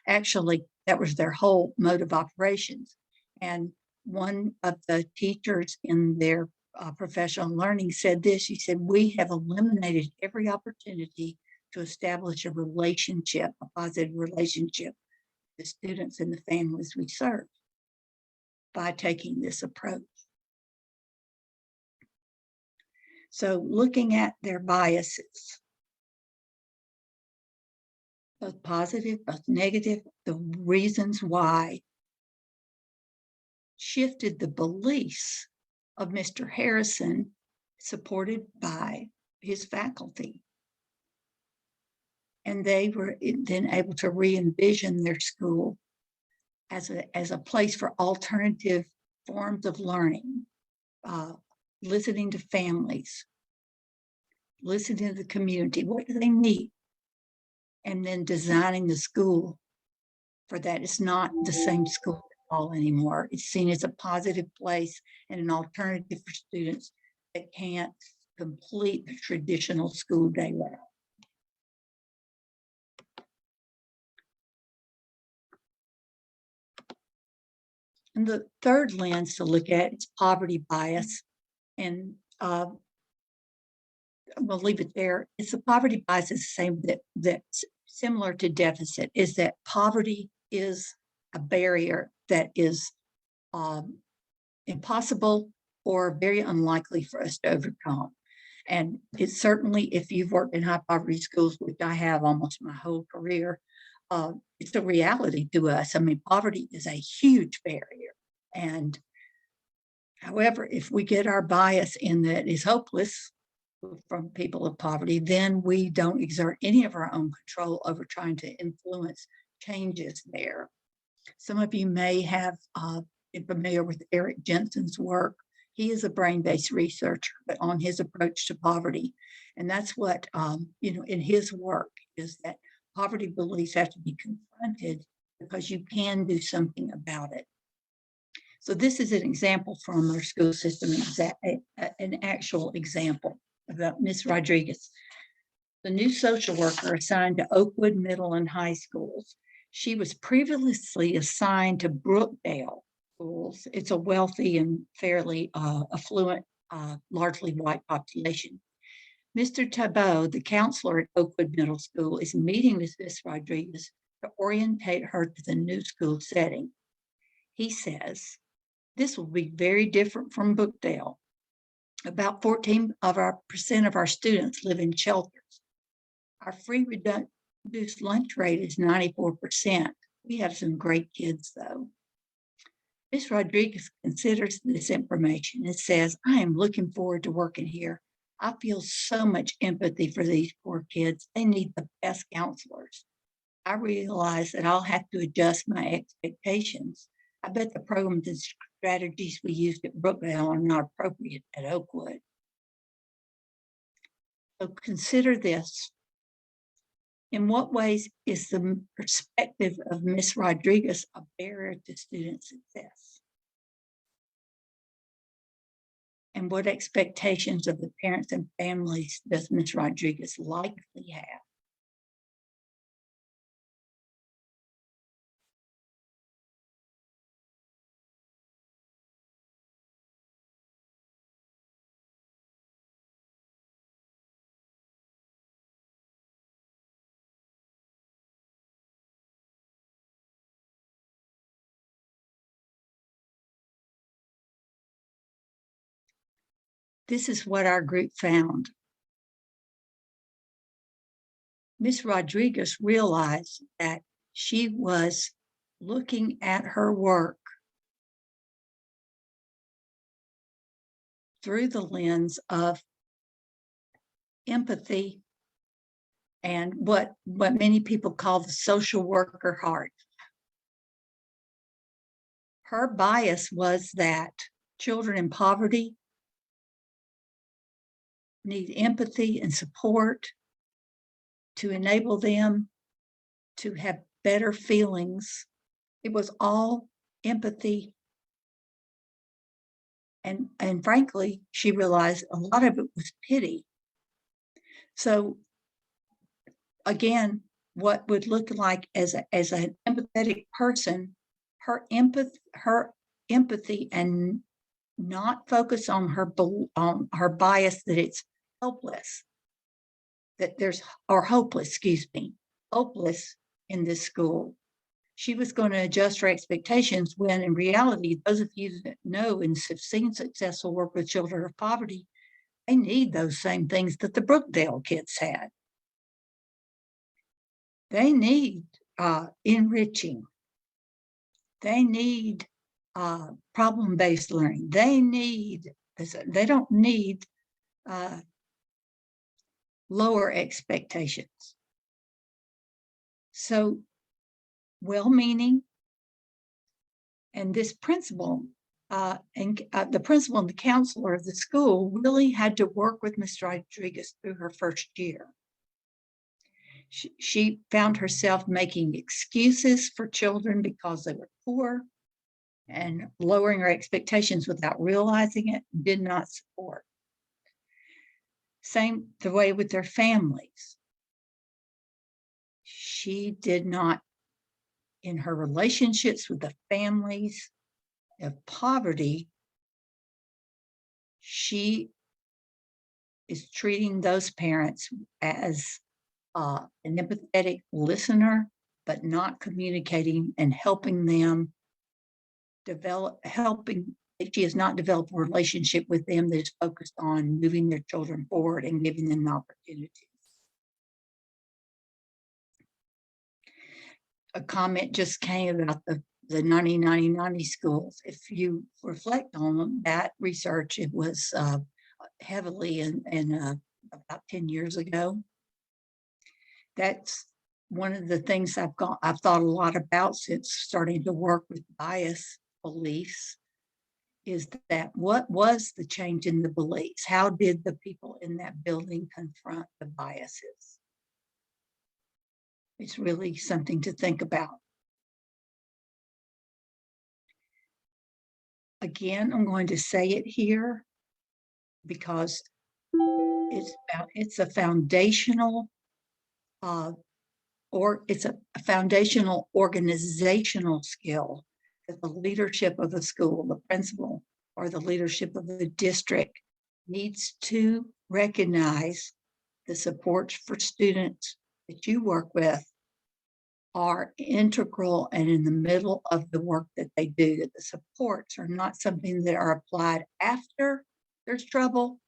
Actually, that was their whole mode of operations. And one of the teachers in their professional learning said this. She said, "We have eliminated every opportunity to establish a relationship, a positive relationship with the students and the families we serve by taking this approach." So looking at their biases, both positive, both negative, the reasons why shifted the beliefs of Mr. Harrison, supported by his faculty. And they were then able to re-envision their school as a place for alternative forms of learning, listening to families, listening to the community. What do they need? And then designing the school for that. It's not the same school all anymore. It's seen as a positive place and an alternative for students that can't complete the traditional school day route. And the third lens to look at is poverty bias. And we'll leave it there. It's the poverty bias is the same that's similar to deficit, is that poverty is a barrier that is impossible or very unlikely for us to overcome. And it's certainly, if you've worked in high poverty schools, which I have almost my whole career, it's a reality to us. I mean, poverty is a huge barrier. And however, if we get our bias in that is hopeless from people of poverty, then we don't exert any of our own control over trying to influence changes there. Some of you may have been familiar with Eric Jensen's work. He is a brain-based researcher, but on his approach to poverty. And that's what, in his work is that poverty beliefs have to be confronted because you can do something about it. So this is an example from our school system, an actual example about Miss Rodriguez, the new social worker assigned to Oakwood Middle and High Schools. She was previously assigned to Brookdale schools. It's a wealthy and fairly affluent, largely white population. Mr. Tabot, the counselor at Oakwood Middle School, is meeting with Ms. Rodriguez to orientate her to the new school setting. He says, "This will be very different from Brookdale. About 14% of our students live in shelters. Our free reduced lunch rate is 94%. We have some great kids, though." Ms. Rodriguez considers this information and says, "I am looking forward to working here. I feel so much empathy for these poor kids. They need the best counselors. I realize that I'll have to adjust my expectations. I bet the programs and strategies we used at Brookdale are not appropriate at Oakwood." So consider this. In what ways is the perspective of Ms. Rodriguez a barrier to student success? And what expectations of the parents and families does Ms. Rodriguez likely have? This is what our group found. Ms. Rodriguez realized that she was looking at her work through the lens of empathy and what many people call the social worker heart. Her bias was that children in poverty need empathy and support to enable them to have better feelings. It was all empathy. And frankly, she realized a lot of it was pity. So again, what would look like as an empathetic person, her empathy and not focus on her bias that it's helpless, that there's, or hopeless, excuse me, hopeless in this school. She was going to adjust her expectations when in reality, those of you that know and have seen successful work with children of poverty, they need those same things that the Brookdale kids had. They need enriching. They need problem-based learning. They don't need lower expectations. So well-meaning, and this principal the principal and the counselor of the school really had to work with Ms. Rodriguez through her first year. She found herself making excuses for children because they were poor and lowering her expectations without realizing it, did not support. Same the way with their families. She did not, in her relationships with the families of poverty, she is treating those parents as an empathetic listener, but not communicating and helping them develop, she has not developed a relationship with them that is focused on moving their children forward and giving them opportunities. A comment just came about the 90-90-90 schools. If you reflect on that research, it was heavily in about 10 years ago. That's one of the things I've thought a lot about since starting to work with bias beliefs, is that what was the change in the beliefs? How did the people in that building confront the biases? It's really something to think about. Again, I'm going to say it here because it's a foundational it's a foundational organizational skill that the leadership of the school, the principal, or the leadership of the district needs to recognize. The supports for students that you work with are integral and in the middle of the work that they do, that the supports are not something that are applied after there's trouble.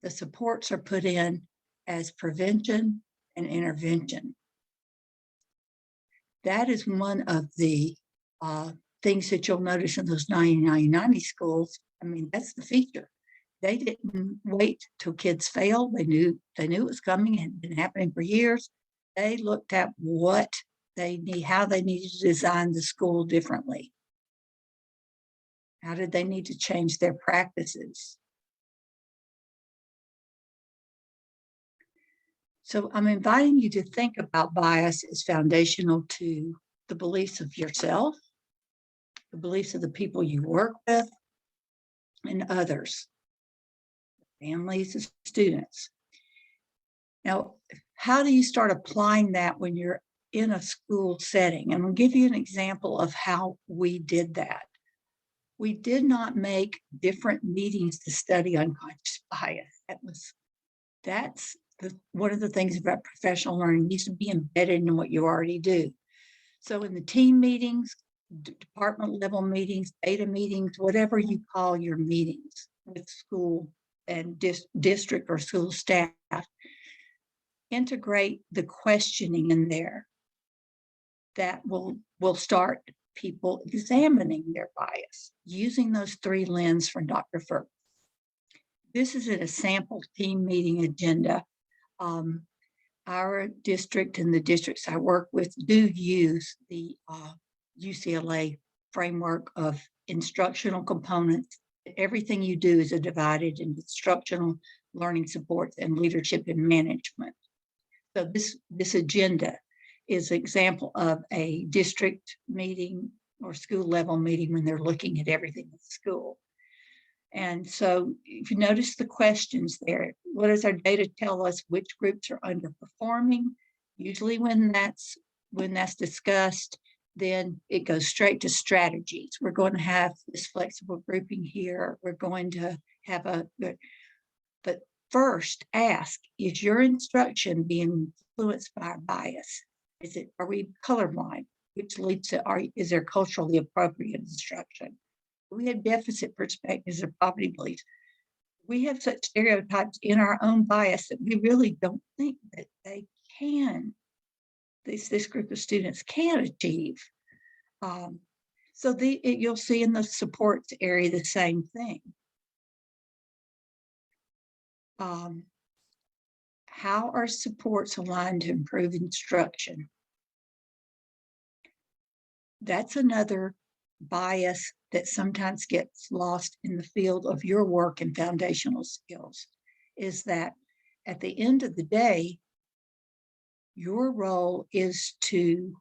The supports are put in as prevention and intervention. That is one of the things that you'll notice in those 90-90-90 schools. I mean, that's the feature. They didn't wait till kids failed. They knew it was coming. It had been happening for years. They looked at what they need, how they needed to design the school differently. How did they need to change their practices? So I'm inviting you to think about bias as foundational to the beliefs of yourself, the beliefs of the people you work with, and others. families of students. Now, how do you start applying that when you're in a school setting? And I'll give you an example of how we did that. We did not make different meetings to study unconscious bias. That's one of the things about professional learning needs to be embedded in what you already do. So in the team meetings, department level meetings, beta meetings, whatever you call your meetings with school and district or school staff, integrate the questioning in there that will start people examining their bias using those 3 lenses from Dr. Ferg. This is a sample team meeting agenda. Our district and the districts I work with do use the UCLA framework of instructional components. Everything you do is divided into instructional, learning supports, and leadership and management. So this agenda is an example of a district meeting or school level meeting when they're looking at everything at school. And so if you notice the questions there, what does our data tell us? Which groups are underperforming? Usually when that's discussed, then it goes straight to strategies. We're going to have this flexible grouping here. We're going to have but first ask, is your instruction being influenced by our bias? Are we colorblind? Which leads to, is there culturally appropriate instruction? We have deficit perspectives or poverty beliefs. We have such stereotypes in our own bias that we really don't think that they can, this group of students can achieve. So you'll see in the supports area the same thing. How are supports aligned to improve instruction? That's another bias that sometimes gets lost in the field of your work and foundational skills, is that at the end of the day, your role is to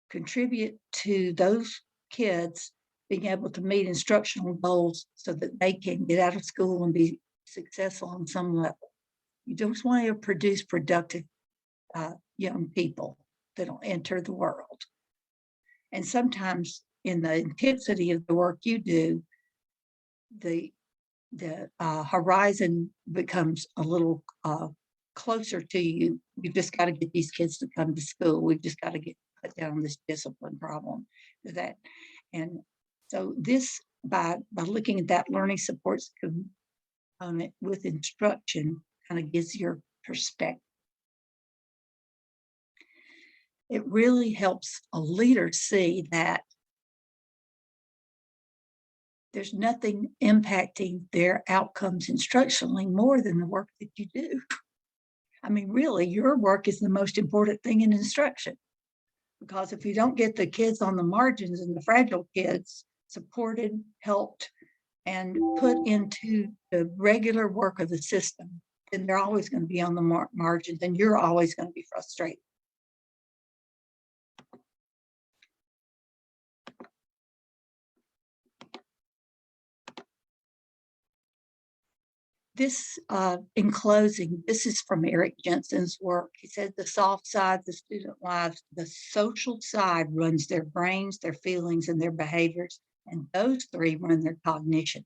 contribute to those kids being able to meet instructional goals so that they can get out of school and be successful on some level. You don't want to produce productive young people that'll enter the world. And sometimes in the intensity of the work you do, the horizon becomes a little closer to you. We've just got to get these kids to come to school. We've just got to cut down this discipline problem. And so this, by looking at that learning supports component with instruction, kind of gives your perspective. It really helps a leader see that there's nothing impacting their outcomes instructionally more than the work that you do. I mean, really, your work is the most important thing in instruction, because if you don't get the kids on the margins and the fragile kids supported, helped, and put into the regular work of the system, then they're always going to be on the margins, and you're always going to be frustrated. This, in closing, this is from Eric Jensen's work. He said the soft side, the student lives, the social side runs their brains, their feelings, and their behaviors, and those 3 run their cognition.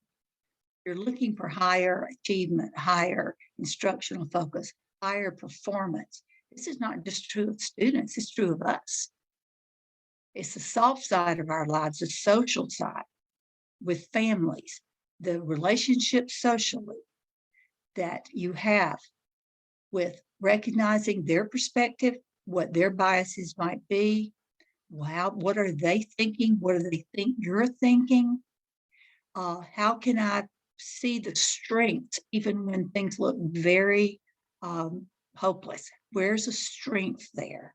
You're looking for higher achievement, higher instructional focus, higher performance. This is not just true of students, it's true of us. It's the soft side of our lives, the social side with families, the relationships socially that you have with recognizing their perspective, what their biases might be, what are they thinking, what do they think you're thinking, how can I see the strengths even when things look very hopeless? Where's the strength there?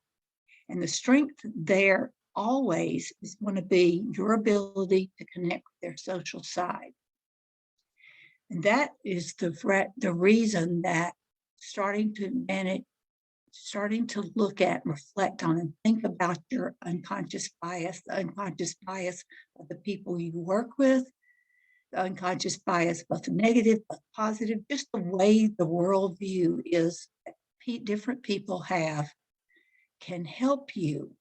And the strength there always is going to be your ability to connect with their social side. And that is the reason that starting to look at, reflect on, and think about your unconscious bias, the unconscious bias of the people you work with, unconscious bias, both negative, but positive, just the way the worldview is that different people have can help you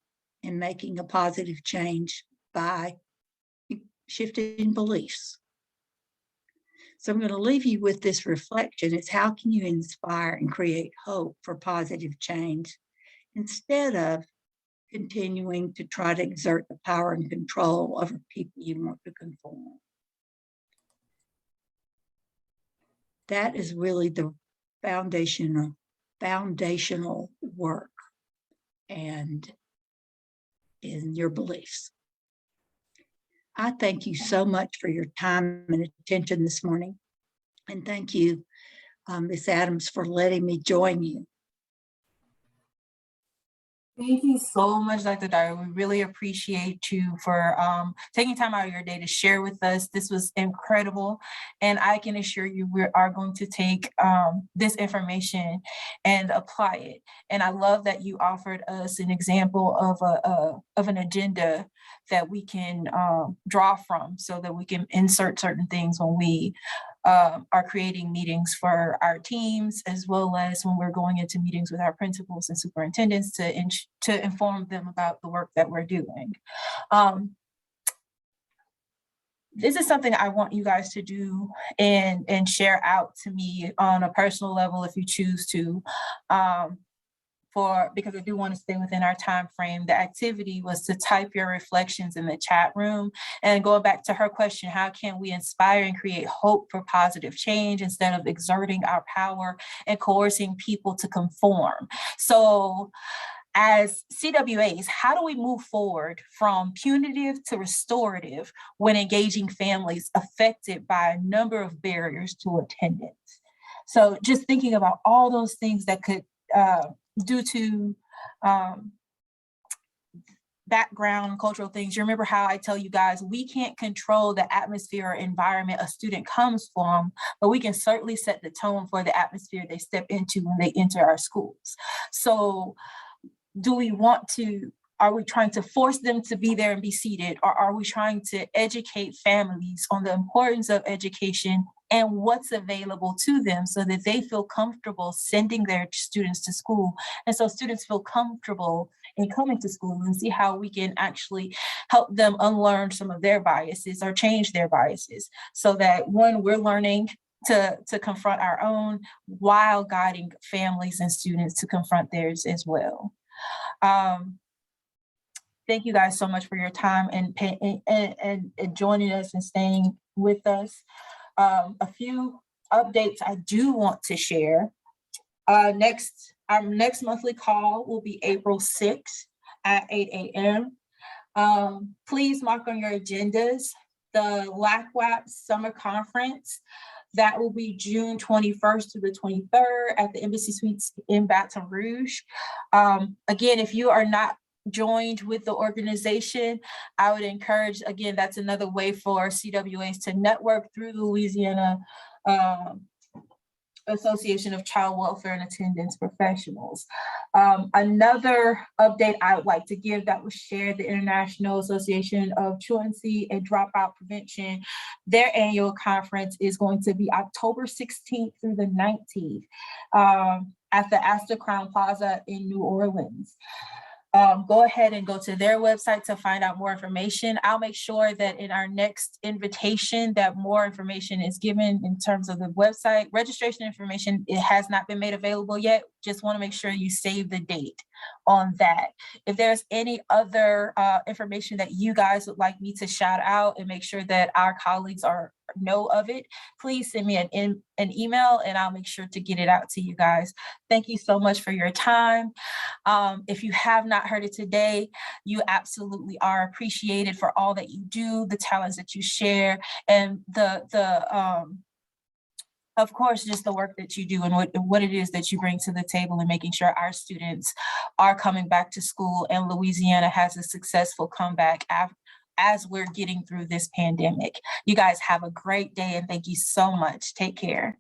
in making a positive change by shifting beliefs. So I'm going to leave you with this reflection. It's how can you inspire and create hope for positive change instead of continuing to try to exert the power and control over people you want to conform. That is really the foundational work and in your beliefs. I thank you so much for your time and attention this morning. And thank you, Ms. Adams, for letting me join you. Thank you so much, Dr. Dyer. We really appreciate you for taking time out of your day to share with us. This was incredible. And I can assure you we are going to take this information and apply it. And I love that you offered us an example of an agenda that we can draw from so that we can insert certain things when we are creating meetings for our teams, as well as when we're going into meetings with our principals and superintendents to inform them about the work that we're doing. This is something I want you guys to do and share out to me on a personal level if you choose to. Because I do want to stay within our time frame. The activity was to type your reflections in the chat room. And going back to her question, how can we inspire and create hope for positive change instead of exerting our power and coercing people to conform? So as CWAs, how do we move forward from punitive to restorative when engaging families affected by a number of barriers to attendance? So just thinking about all those things that could due to background, cultural things. You remember how I tell you guys, we can't control the atmosphere or environment a student comes from, but we can certainly set the tone for the atmosphere they step into when they enter our schools. So are we trying to force them to be there and be seated, or are we trying to educate families on the importance of education and what's available to them so that they feel comfortable sending their students to school? And so students feel comfortable in coming to school, and see how we can actually help them unlearn some of their biases or change their biases so that one, we're learning to confront our own while guiding families and students to confront theirs as well. Thank you guys so much for your time and joining us and staying with us. A few updates I do want to share. Our next monthly call will be April 6th at 8 a.m. Please mark on your agendas the LACWAP Summer Conference. That will be June 21st to the 23rd at the Embassy Suites in Baton Rouge. Again, if you are not joined with the organization, I would encourage, again, that's another way for CWAs to network through the Louisiana Association of Child Welfare and Attendance Professionals. Another update I would like to give that was shared, the International Association of Truancy and Dropout Prevention, their annual conference is going to be October 16th through the 19th at the Astor Crown Plaza in New Orleans. Go ahead and go to their website to find out more information. I'll make sure that in our next invitation that more information is given in terms of the website. Registration information, it has not been made available yet. Just want to make sure you save the date on that. If there's any other information that you guys would like me to shout out and make sure that our colleagues know of it, please send me an email and I'll make sure to get it out to you guys. Thank you so much for your time. If you have not heard it today, you absolutely are appreciated for all that you do, the talents that you share, and of course, just the work that you do and what it is that you bring to the table and making sure our students are coming back to school and Louisiana has a successful comeback as we're getting through this pandemic. You guys have a great day and thank you so much. Take care.